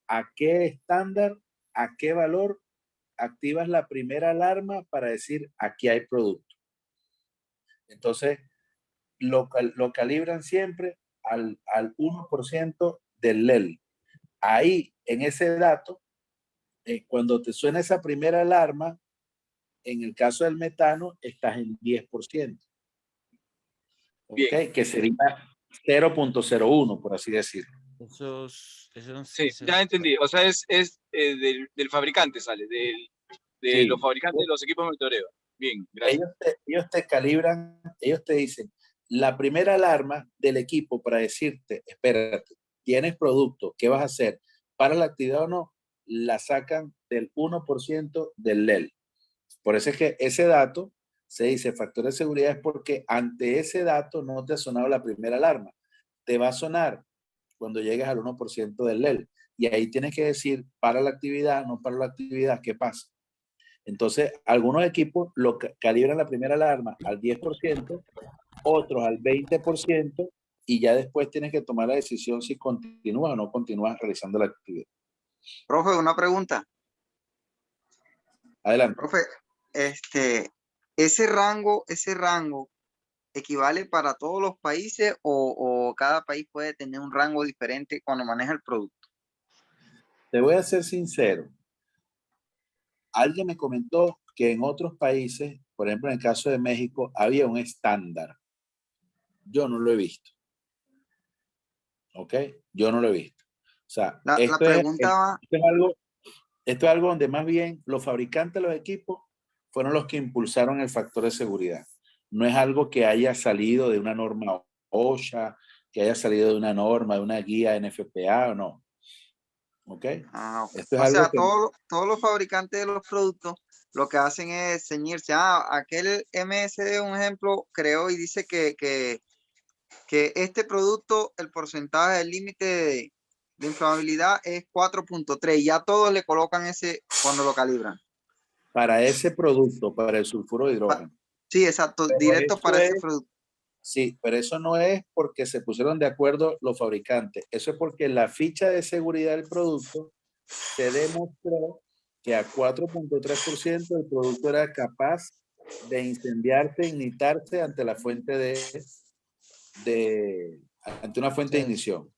a qué estándar, a qué valor activas la primera alarma para decir aquí hay producto. Entonces, lo calibran siempre al 1% del LEL. Ahí, en ese dato, cuando te suena esa primera alarma, en el caso del metano, estás en 10%. ¿Ok? Que sería 0.01, por así decirlo. Sí, ya entendí. O sea, es del fabricante, sale, de Sí. los fabricantes de los equipos de monitoreo. Bien, gracias. Ellos te calibran, ellos te dicen, la primera alarma del equipo para decirte, espérate, tienes producto, ¿qué vas a hacer? ¿Para la actividad o no? La sacan del 1% del LEL. Por eso es que ese dato se dice factor de seguridad, es porque ante ese dato no te ha sonado la primera alarma. Te va a sonar cuando llegues al 1% del LEL. Y ahí tienes que decir, para la actividad, no para la actividad, ¿qué pasa? Entonces, algunos equipos lo calibran la primera alarma al 10%, otros al 20%, y ya después tienes que tomar la decisión si continúas o no continúas realizando la actividad. Profe, una pregunta. Adelante. Profe, ese rango equivale para todos los países o cada país puede tener un rango diferente cuando maneja el producto? Te voy a ser sincero. Alguien me comentó que en otros países, por ejemplo en el caso de México, había un estándar. Yo no lo he visto. ¿Ok? Yo no lo he visto. O sea, esto es algo donde más bien los fabricantes de los equipos fueron los que impulsaron el factor de seguridad. No es algo que haya salido de una norma OSHA, que haya salido de una norma, de una guía NFPA o no. ¿Ok? Esto es O sea, algo que... todos los fabricantes de los productos lo que hacen es ceñirse. Aquel MSD, un ejemplo, creó y dice que este producto, el porcentaje del límite de inflamabilidad es 4.3. Ya todos le colocan ese cuando lo calibran. Para ese producto, para el sulfuro de hidrógeno. Sí, exacto, Pero directo eso para ese es- producto. Sí, pero eso no es porque se pusieron de acuerdo los fabricantes. Eso es porque la ficha de seguridad del producto se demostró que a 4.3% el producto era capaz de incendiarse, ignitarse ante la fuente ante una fuente de ignición.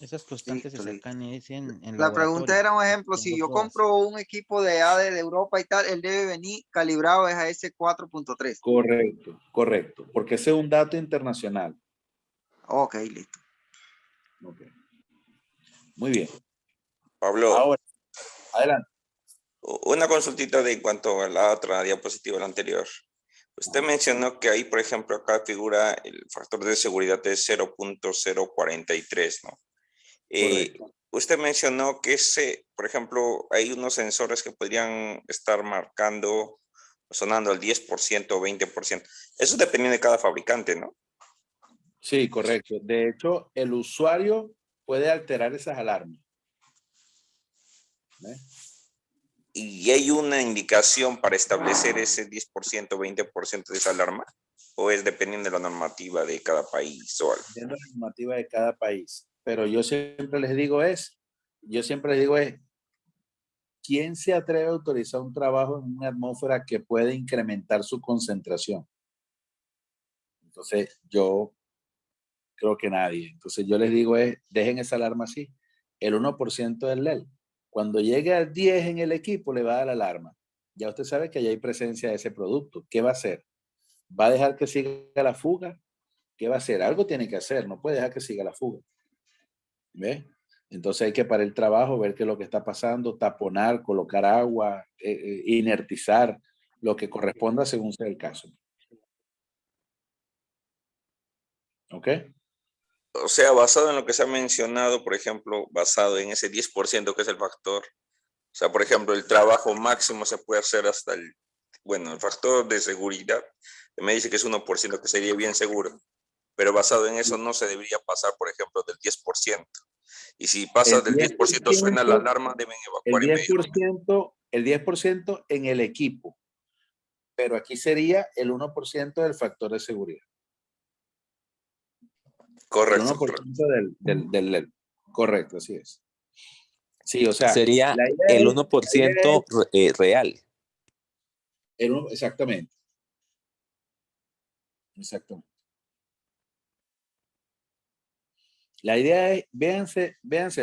Esas constantes se sacan es en La pregunta era un ejemplo, tengo si yo pruebas. compro un equipo de ADE de Europa y tal, él debe venir calibrado a ese 4.3. Correcto, correcto, porque ese es un dato internacional. Ok, listo. Ok. Muy bien. Pablo, Ahora, adelante. una consultita de en cuanto a la otra diapositiva, la anterior. Usted mencionó que ahí, por ejemplo, acá figura el factor de seguridad de 0.043, ¿no? Usted mencionó que por ejemplo, hay unos sensores que podrían estar marcando, sonando al 10% o 20%. Eso depende de cada fabricante, ¿no? Sí, correcto. De hecho, el usuario puede alterar esas alarmas. ¿Ve? ¿Y hay una indicación para establecer ese 10%, 20% de esa alarma? ¿O es dependiendo de la normativa de cada país o algo? Dependiendo de la normativa de cada país. Pero yo siempre les digo ¿quién se atreve a autorizar un trabajo en una atmósfera que puede incrementar su concentración? Entonces, yo creo que nadie. Entonces, yo les digo dejen esa alarma así. El 1% del LEL. Cuando llegue al 10 en el equipo, le va a dar la alarma. Ya usted sabe que ya hay presencia de ese producto. ¿Qué va a hacer? ¿Va a dejar que siga la fuga? ¿Qué va a hacer? Algo tiene que hacer. No puede dejar que siga la fuga. ¿Ve? Entonces hay que parar el trabajo, ver qué es lo que está pasando, taponar, colocar agua, inertizar, lo que corresponda según sea el caso. ¿Ok? O sea, basado en lo que se ha mencionado, por ejemplo, basado en ese 10% que es el factor. O sea, por ejemplo, el trabajo máximo se puede hacer hasta el factor de seguridad. Me dice que es 1%, que sería bien seguro. Pero basado en eso no se debería pasar, por ejemplo, del 10%. Y si pasa del 10%, suena la alarma, deben evacuar inmediatamente. El 10% en el equipo. Pero aquí sería el 1% del factor de seguridad. Correcto. El 1% del LED. Correcto, así es. Sí, o sea. Sería la idea el es- 1% real. Exactamente. Exactamente. La idea es, véanse,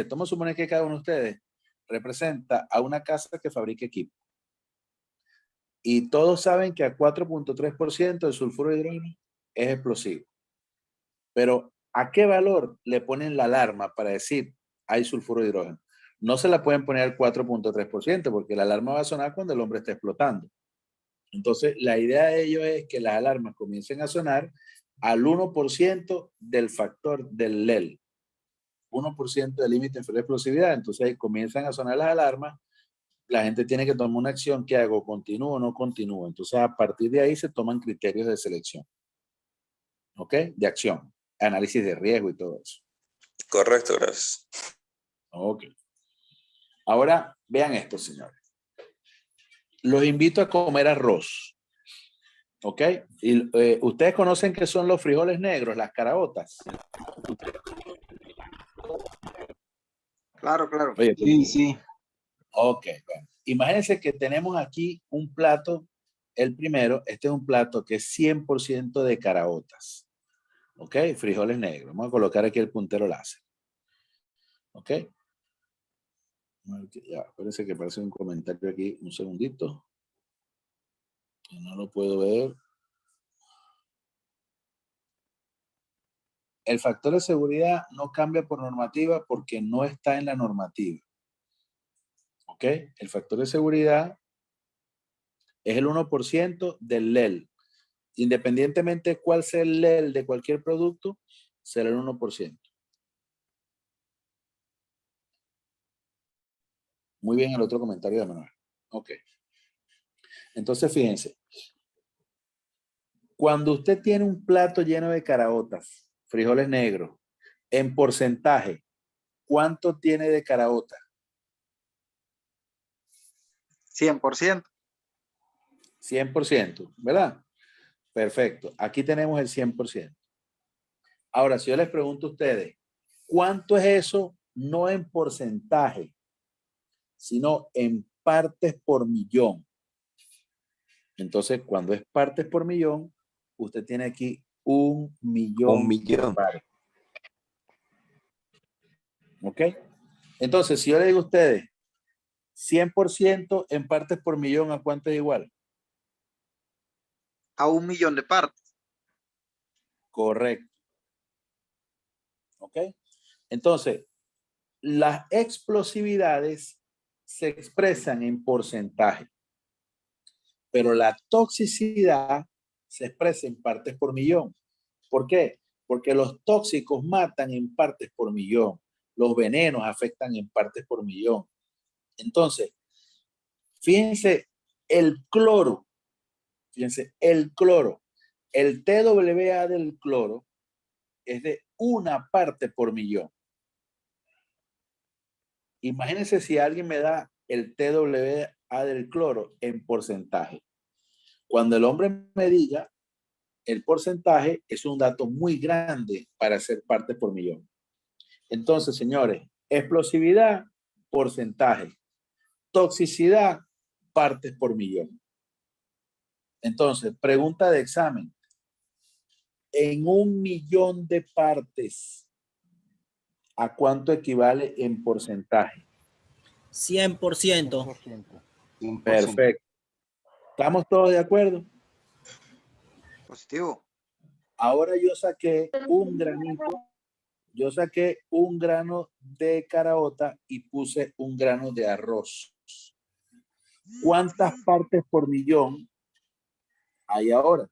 vamos a suponer que cada uno de ustedes representa a una casa que fabrica equipo. Y todos saben que a 4.3% el sulfuro de hidrógeno es explosivo. Pero, ¿a qué valor le ponen la alarma para decir hay sulfuro de hidrógeno? No se la pueden poner al 4.3% porque la alarma va a sonar cuando el hombre está explotando. Entonces, la idea de ellos es que las alarmas comiencen a sonar al 1% del factor del LEL. 1% del límite inferior de explosividad. Entonces, ahí comienzan a sonar las alarmas. La gente tiene que tomar una acción. ¿Qué hago? ¿Continúo o no continúo? Entonces, a partir de ahí se toman criterios de selección. ¿Ok? De acción. Análisis de riesgo y todo eso. Correcto, gracias. Ok. Ahora, vean esto, señores. Los invito a comer arroz. ¿Ok? Y, ¿ustedes conocen qué son los frijoles negros, las caraotas? Claro, claro. Oye, Sí. Ok, bueno. Imagínense que tenemos aquí un plato, el primero, este es un plato que es 100% de caraotas. ¿Ok? Frijoles negros. Vamos a colocar aquí el puntero láser. ¿Ok? Ya, parece que aparece un comentario aquí, un segundito. No lo puedo ver. El factor de seguridad no cambia por normativa porque no está en la normativa. ¿Ok? El factor de seguridad es el 1% del LEL. Independientemente de cuál sea el LEL de cualquier producto, será el 1%. Muy bien el otro comentario de Manuel. Ok. Entonces, fíjense. Cuando usted tiene un plato lleno de caraotas, frijoles negros, en porcentaje, ¿cuánto tiene de caraota? 100%. 100%, ¿verdad? Perfecto. Aquí tenemos el 100%. Ahora, si yo les pregunto a ustedes, ¿cuánto es eso? No en porcentaje, sino en partes por millón. Entonces, cuando es partes por millón, usted tiene aquí 1.000.000. 1.000.000. de partes. ¿Ok? Entonces, si yo le digo a ustedes, 100% en partes por millón, ¿a cuánto es igual? A 1.000.000 de partes. Correcto. ¿Ok? Entonces, las explosividades se expresan en porcentaje, pero la toxicidad se expresa en partes por millón. ¿Por qué? Porque los tóxicos matan en partes por millón. Los venenos afectan en partes por millón. Entonces, fíjense, el cloro, el TWA del cloro es de 1 parte por millón. Imagínense si alguien me da el TWA del cloro en porcentaje. Cuando el hombre me diga el porcentaje, es un dato muy grande para ser parte por millón. Entonces, señores, explosividad, porcentaje. Toxicidad, partes por millón. Entonces, pregunta de examen. En 1.000.000 de partes, ¿a cuánto equivale en porcentaje? 100%. Perfecto. ¿Estamos todos de acuerdo? Positivo. Ahora yo saqué un granito, yo saqué un grano de caraota y puse un grano de arroz. ¿Cuántas partes por millón hay ahora?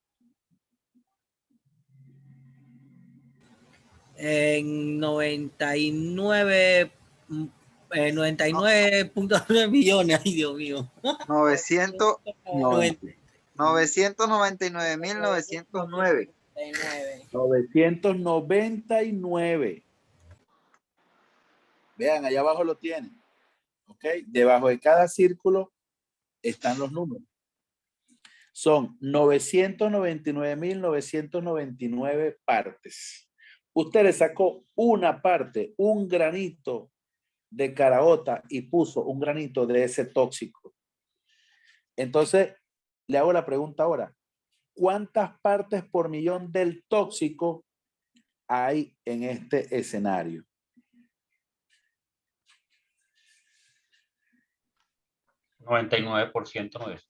En 99.9 millones. Ay, Dios mío. 999.909. 999. Vean, allá abajo lo tienen. ¿Ok? Debajo de cada círculo están los números. Son 999.999 partes. Usted le sacó una parte, un granito de caraota y puso un granito de ese tóxico. Entonces, le hago la pregunta ahora. ¿Cuántas partes por millón del tóxico hay en este escenario? ¿99% no es?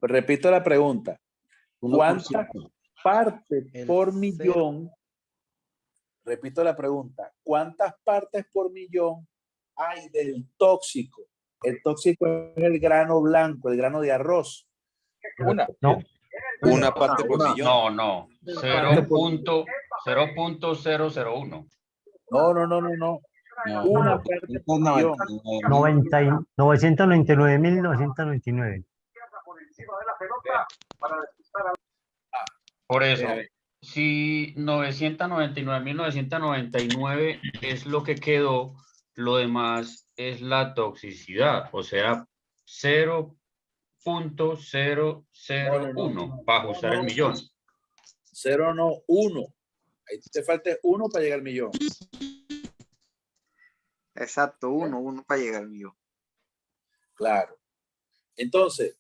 Repito la pregunta. 1%. ¿Cuántas partes por millón? Repito la pregunta. ¿Cuántas partes por millón hay del tóxico? El tóxico es el grano blanco, el grano de arroz. No. Una parte por millón. No. 0.001. No. Una parte por millón. 999.999. Por eso, si 999.999 es lo que quedó, lo demás es la toxicidad, o sea, 0.001 para ajustar el millón. 0 no, 1. Ahí te falta 1 para llegar al millón. Exacto, 1 para llegar al millón. Claro. Entonces,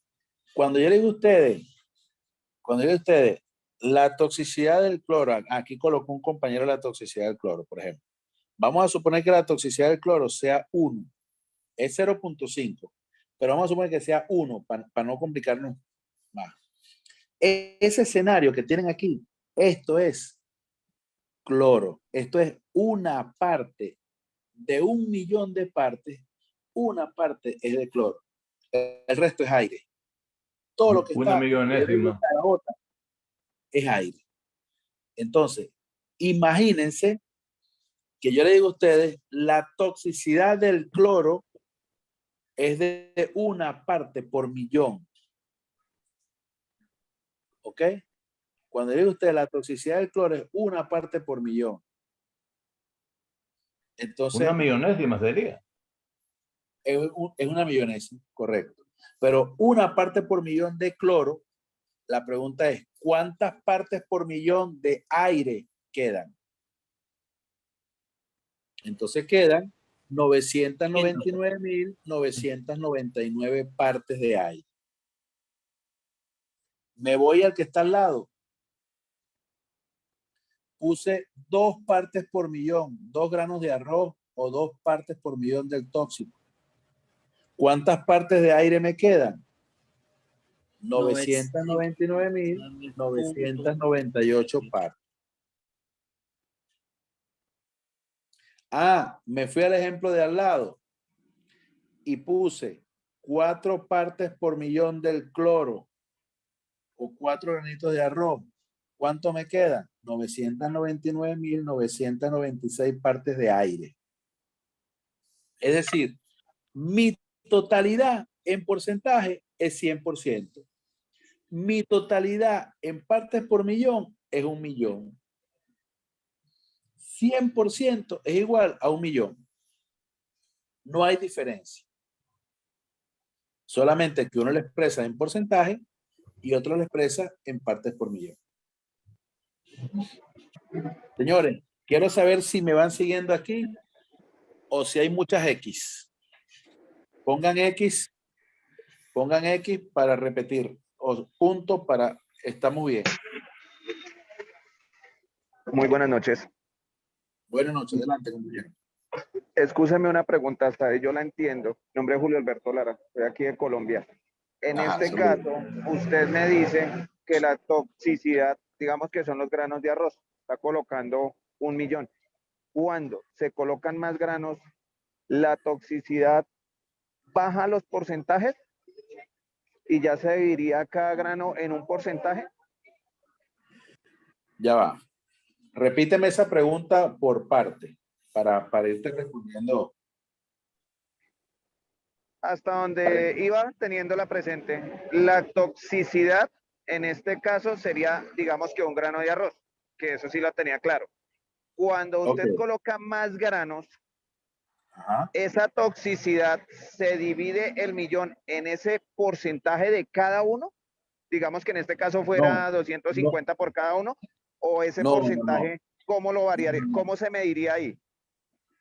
cuando yo le digo a ustedes, la toxicidad del cloro, aquí colocó un compañero la toxicidad del cloro, por ejemplo. Vamos a suponer que la toxicidad del cloro sea 1, es 0.5, pero vamos a suponer que sea 1 para no complicarnos más. Ese escenario que tienen aquí, esto es cloro, esto es una parte de 1.000.000 de partes, una parte es de cloro, el resto es aire. Todo lo que Una está millonésima es aire. Entonces, imagínense que yo le digo a ustedes, la toxicidad del cloro es de 1 parte por millón. ¿Ok? Cuando le digo a ustedes, la toxicidad del cloro es 1 parte por millón. Entonces, Una millonésima sería. es una millonésima, correcto. Pero una parte por millón de cloro, la pregunta es, ¿cuántas partes por millón de aire quedan? Entonces quedan 999.999 partes de aire. Me voy al que está al lado. Puse 2 partes por millón, 2 granos de arroz o 2 partes por millón del tóxico. ¿Cuántas partes de aire me quedan? 999.998 partes. Ah, me fui al ejemplo de al lado y puse 4 partes por millón del cloro o 4 granitos de arroz. ¿Cuánto me quedan? 999.996 partes de aire. Es decir, mi totalidad en porcentaje es 100%. Mi totalidad en partes por millón es 1 millón. 100% es igual a 1 millón. No hay diferencia. Solamente que uno lo expresa en porcentaje y otro lo expresa en partes por millón. Señores, quiero saber si me van siguiendo aquí o si hay muchas X. Pongan X para repetir o punto para estamos bien. Muy buenas noches. Buenas noches, adelante, compañero. Excúseme una pregunta, hasta ahí yo la entiendo. Mi nombre es Julio Alberto Lara, estoy aquí de Colombia. En este caso, usted me dice que la toxicidad, digamos que son los granos de arroz, está colocando 1 millón. Cuando se colocan más granos, la toxicidad baja los porcentajes y ya se dividiría cada grano en un porcentaje. Ya va. Repíteme esa pregunta por parte para irte respondiendo. Hasta donde iba teniéndola presente, la toxicidad en este caso sería, digamos que 1 grano de arroz, que eso sí lo tenía claro. Cuando usted coloca más granos, esa toxicidad se divide el millón en ese porcentaje de cada uno, digamos que en este caso fuera 250 por cada uno, o ese porcentaje, ¿cómo lo variaría? ¿Cómo se mediría ahí?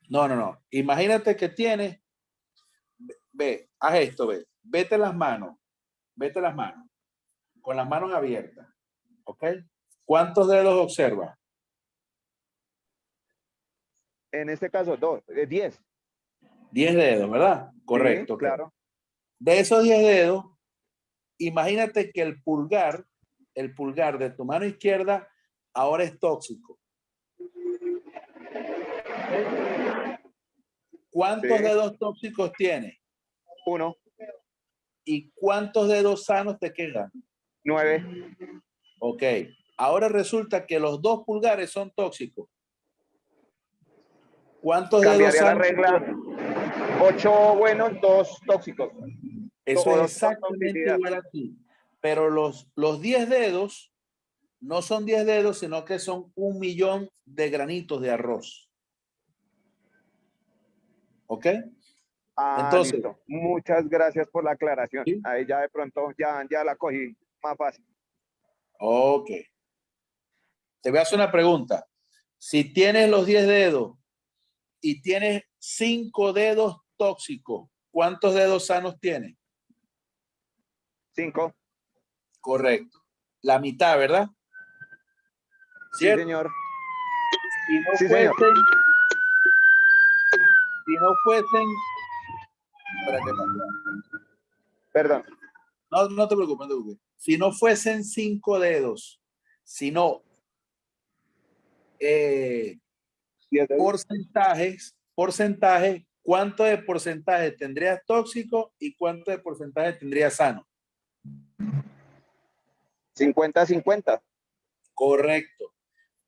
No. Imagínate que tienes, haz esto, vete las manos, con las manos abiertas, ¿ok? ¿Cuántos dedos observas? En este caso, 10. 10 dedos, ¿verdad? Correcto. Sí, claro. De esos 10 dedos, imagínate que el pulgar de tu mano izquierda ahora es tóxico. ¿Cuántos dedos tóxicos tienes? 1. ¿Y cuántos dedos sanos te quedan? 9. Ok. Ahora resulta que los 2 pulgares son tóxicos. ¿Cuántos dedos sanos? Cambiaría la regla. 8 buenos, 2 tóxicos. Eso es exactamente igual aquí. Pero los 10 dedos no son 10 dedos, sino que son 1 millón de granitos de arroz. ¿Ok? Entonces, listo. Muchas gracias por la aclaración. ¿Sí? Ahí ya de pronto ya la cogí más fácil. Ok. Te voy a hacer una pregunta. Si tienes los 10 dedos y tienes 5 dedos tóxicos, ¿cuántos dedos sanos tienes? 5. Correcto. La mitad, ¿verdad? ¿Cierto? Sí, señor. Señor. Si no fuesen... Perdón. No te preocupes, Si no fuesen 5 dedos, sino porcentajes, ¿cuánto de porcentaje tendrías tóxico y cuánto de porcentaje tendrías sano? 50-50. Correcto.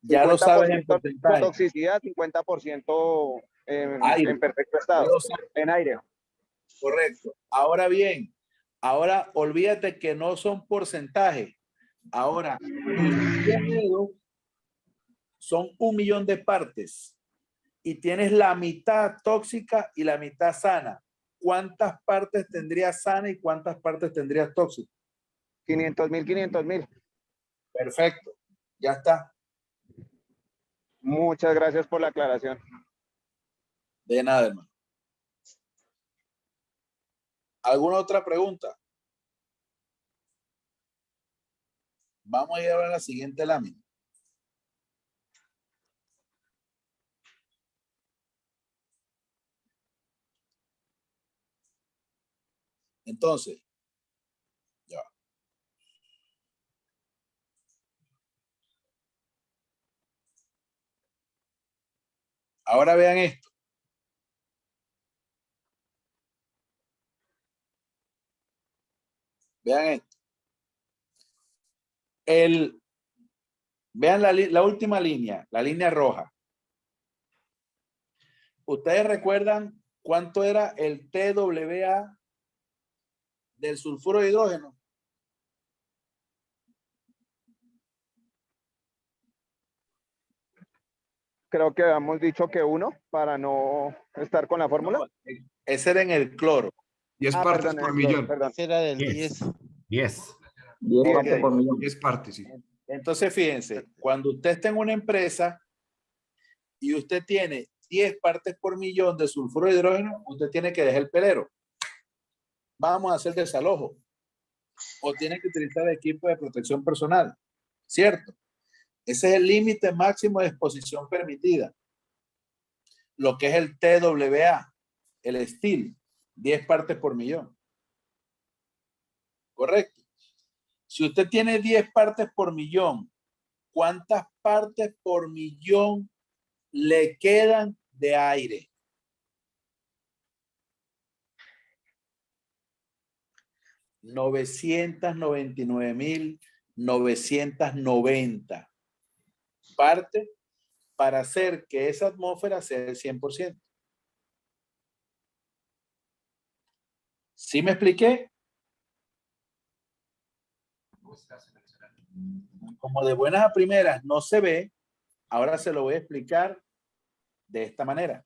Ya lo sabes en porcentaje. Toxicidad, 50% en perfecto estado. En aire. Correcto. Ahora bien, olvídate que no son porcentajes. Ahora, los 10 dedos son 1 millón de partes y tienes la mitad tóxica y la mitad sana, ¿cuántas partes tendrías sana y cuántas partes tendrías tóxicas? 500.000, 500.000. Perfecto, ya está. Muchas gracias por la aclaración. De nada, hermano. ¿Alguna otra pregunta? Vamos a ir ahora a la siguiente lámina. Entonces, ya. Ahora vean esto. Vean esto. Vean la última línea, la línea roja. ¿Ustedes recuerdan cuánto era el TWA del sulfuro de hidrógeno? Creo que habíamos dicho que 1 para no estar con la fórmula. No, ese era en el cloro. 10 partes por millón. Perdón. Ese era del 10. 10. 10 partes por millón. 10 partes, sí. Entonces, fíjense, cuando usted está en una empresa y usted tiene 10 partes por millón de sulfuro de hidrógeno, usted tiene que dejar el pelero. Vamos a hacer desalojo. O tiene que utilizar equipo de protección personal. ¿Cierto? Ese es el límite máximo de exposición permitida. Lo que es el TWA, el STIL, 10 partes por millón. Correcto. Si usted tiene 10 partes por millón, ¿cuántas partes por millón le quedan de aire? $999,990 partes para hacer que esa atmósfera sea el 100%. ¿Sí me expliqué? Como de buenas a primeras no se ve, ahora se lo voy a explicar de esta manera.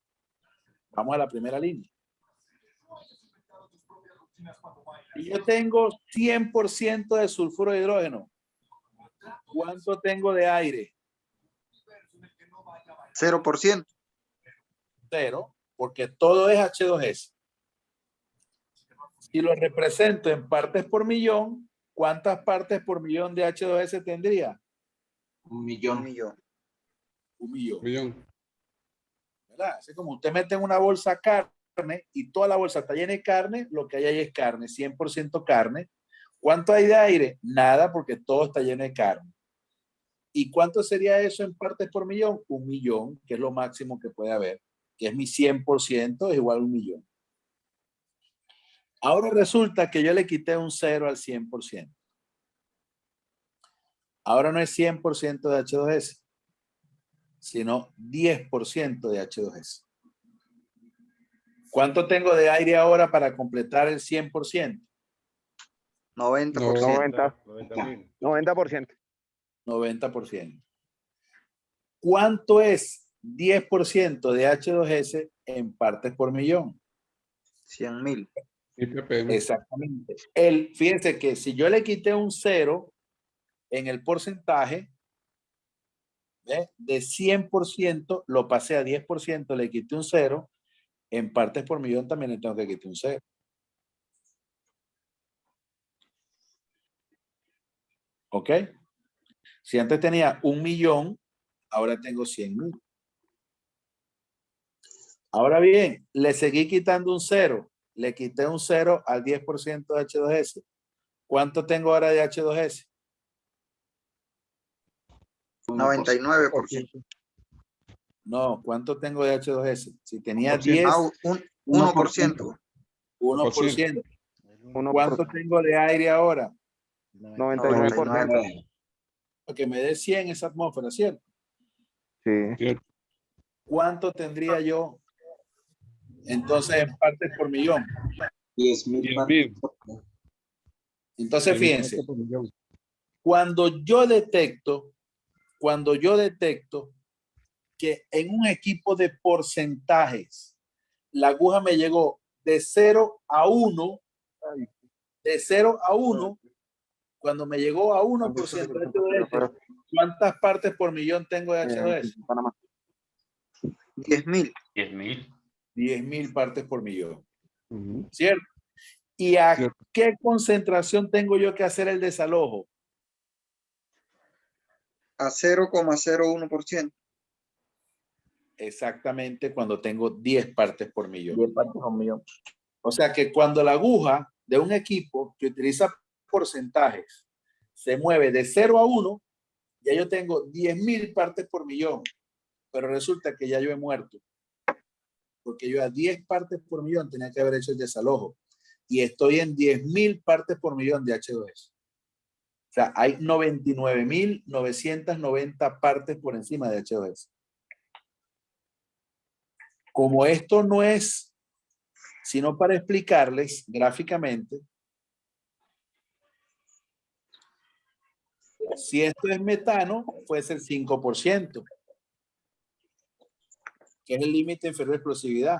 Vamos a la primera línea. Y yo tengo 100% de sulfuro de hidrógeno. ¿Cuánto tengo de aire? 0%. 0, porque todo es H2S. Si lo represento en partes por millón, ¿cuántas partes por millón de H2S tendría? 1.000.000. 1.000.000. ¿Verdad? Así como usted mete en una bolsa carne y toda la bolsa está llena de carne, lo que hay ahí es carne, 100% carne. ¿Cuánto hay de aire? Nada, porque todo está lleno de carne. ¿Y cuánto sería eso en partes por millón? 1.000.000, que es lo máximo que puede haber, que es mi 100%, es igual a 1.000.000. Ahora resulta que yo le quité un 0 al 100%. Ahora no es 100% de H2S, sino 10% de H2S. ¿Cuánto tengo de aire ahora para completar el 100%? 90%. 90%. 90%. ¿Cuánto es 10% de H2S en partes por millón? 100.000. Exactamente. Fíjense que si yo le quité un 0 en el porcentaje, de 100%, lo pasé a 10%, le quité un 0, en partes por millón también le tengo que quitar un 0. ¿Ok? Si antes tenía 1.000.000, ahora tengo 100.000. Ahora bien, le seguí quitando un 0. Le quité un 0 al 10% de H2S. ¿Cuánto tengo ahora de H2S? 99%. No, ¿cuánto tengo de H2S? Si tenía 10. 1%. 1%. ¿Cuánto tengo de aire ahora? 99%. Porque me dé 100 esa atmósfera, ¿cierto? Sí. ¿Cuánto tendría yo entonces en partes por millón? 10.000. Entonces, fíjense, cuando yo detecto que en un equipo de porcentajes, la aguja me llegó de 0 a 1, de 0 a 1, cuando me llegó a 1% de H2S, ¿cuántas partes por millón tengo de H2S? 10.000. 10.000. 10.000 partes por millón. ¿Cierto? ¿Y a qué concentración tengo yo que hacer el desalojo? A 0,01%. Exactamente, cuando tengo 10 partes por millón. 10 partes por millón. O sea que cuando la aguja de un equipo que utiliza porcentajes se mueve de 0 a 1, ya yo tengo 10.000 partes por millón. Pero resulta que ya yo he muerto. Porque yo a 10 partes por millón tenía que haber hecho el desalojo. Y estoy en 10.000 partes por millón de H2S. O sea, hay 99.990 partes por encima de H2S. Como esto no es sino para explicarles gráficamente, si esto es metano, fuese el 5%, que es el límite inferior de explosividad.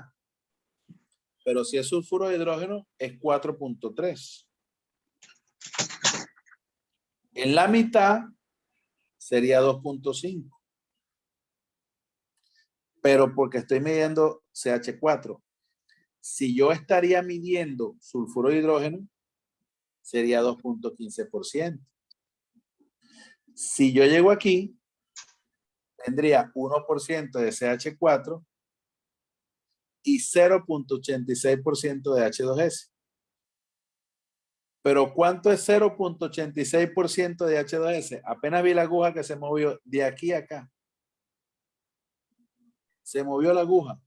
Pero si es sulfuro de hidrógeno, es 4.3. En la mitad sería 2.5. Pero porque estoy midiendo CH4. Si yo estaría midiendo sulfuro de hidrógeno, sería 2.15%. Si yo llego aquí, tendría 1% de CH4 y 0.86% de H2S. Pero ¿cuánto es 0.86% de H2S? Apenas vi la aguja que se movió de aquí a acá. Se movió la aguja.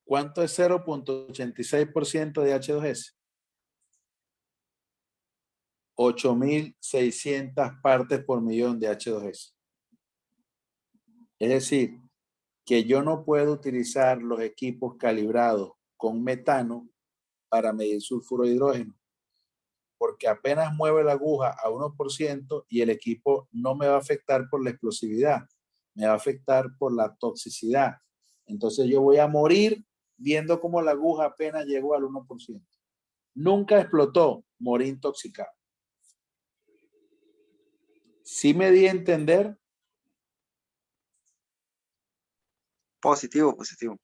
¿Cuánto es 0.86% de H2S? 8.600 partes por millón de H2S. Es decir, que yo no puedo utilizar los equipos calibrados con metano para medir sulfuro de hidrógeno, porque apenas mueve la aguja a 1% y el equipo no me va a afectar por la explosividad, me va a afectar por la toxicidad. Entonces yo voy a morir viendo cómo la aguja apenas llegó al 1%. Nunca explotó, morí intoxicado. ¿Sí me di a entender? Positivo, positivo.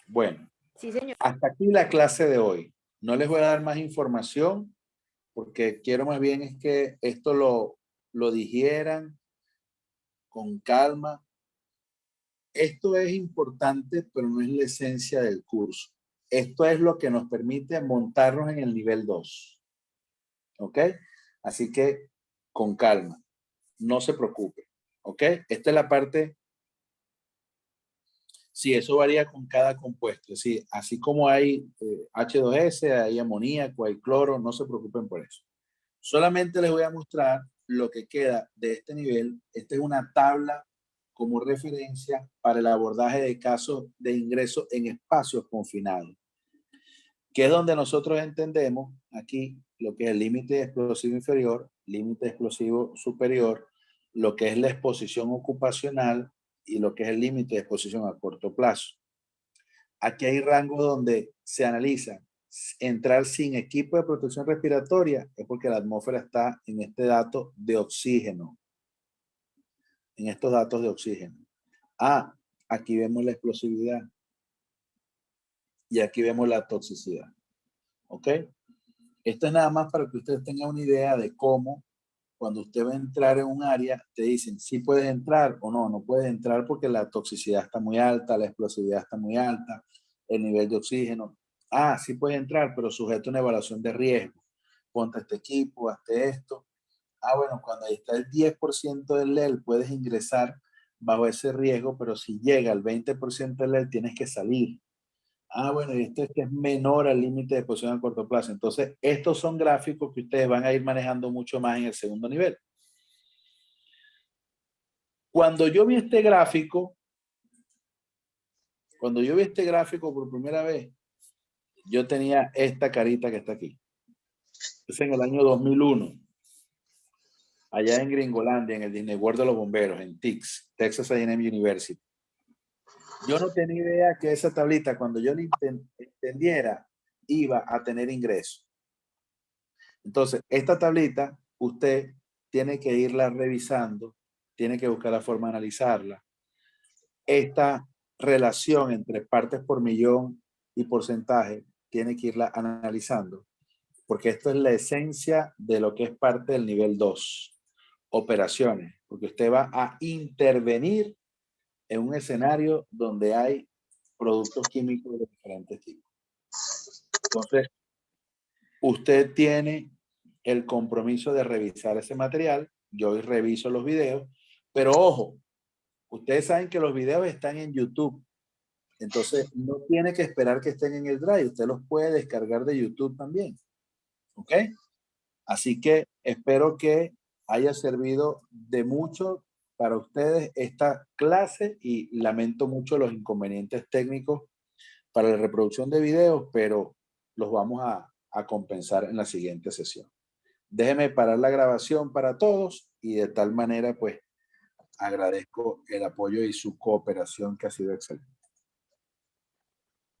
Bueno, Sí, señor. hasta aquí la clase de hoy. No les voy a dar más información porque quiero más bien es que esto lo digieran con calma. Esto es importante, pero no es la esencia del curso. Esto es lo que nos permite montarnos en el nivel 2. ¿Ok? Así que con calma. No se preocupe. ¿Ok? Esta es la parte. Sí, eso varía con cada compuesto. Es decir, así como hay H2S, hay amoníaco, hay cloro, no se preocupen por eso. Solamente les voy a mostrar lo que queda de este nivel. Esta es una tabla como referencia para el abordaje de casos de ingreso en espacios confinados, que es donde nosotros entendemos aquí lo que es el límite explosivo inferior, límite explosivo superior, lo que es la exposición ocupacional y lo que es el límite de exposición a corto plazo. Aquí hay rangos donde se analiza entrar sin equipo de protección respiratoria, es porque la atmósfera está en este dato de oxígeno. En estos datos de oxígeno. Ah, aquí vemos la explosividad. Y aquí vemos la toxicidad. ¿Ok? Esto es nada más para que ustedes tengan una idea de cómo, cuando usted va a entrar en un área, te dicen si puedes entrar o no, no puedes entrar porque la toxicidad está muy alta, la explosividad está muy alta, el nivel de oxígeno. Ah, sí puedes entrar, pero sujeto a una evaluación de riesgo. Ponte este equipo, hazte esto. Ah, bueno, cuando ahí está el 10% del LEL, puedes ingresar bajo ese riesgo, pero si llega al 20% del LEL, tienes que salir. Ah, bueno, y esto es que es menor al límite de exposición a corto plazo. Entonces, estos son gráficos que ustedes van a ir manejando mucho más en el segundo nivel. Cuando yo vi este gráfico por primera vez, yo tenía esta carita que está aquí. Es en el año 2001. allá en Gringolandia, en el Disney World de los bomberos, en TICS, Texas A&M University. Yo no tenía idea que esa tablita, cuando yo la entendiera, iba a tener ingreso. Entonces, esta tablita, usted tiene que irla revisando, tiene que buscar la forma de analizarla. Esta relación entre partes por millón y porcentaje, tiene que irla analizando, porque esto es la esencia de lo que es parte del nivel 2, operaciones, porque usted va a intervenir en un escenario donde hay productos químicos de diferentes tipos. Entonces, usted tiene el compromiso de revisar ese material. Yo hoy reviso los videos, pero ojo, ustedes saben que los videos están en YouTube. Entonces, no tiene que esperar que estén en el Drive. Usted los puede descargar de YouTube también. ¿Ok? Así que espero que haya servido de mucho para ustedes esta clase y lamento mucho los inconvenientes técnicos para la reproducción de videos, pero los vamos a compensar en la siguiente sesión. Déjenme parar la grabación para todos y de tal manera pues agradezco el apoyo y su cooperación que ha sido excelente.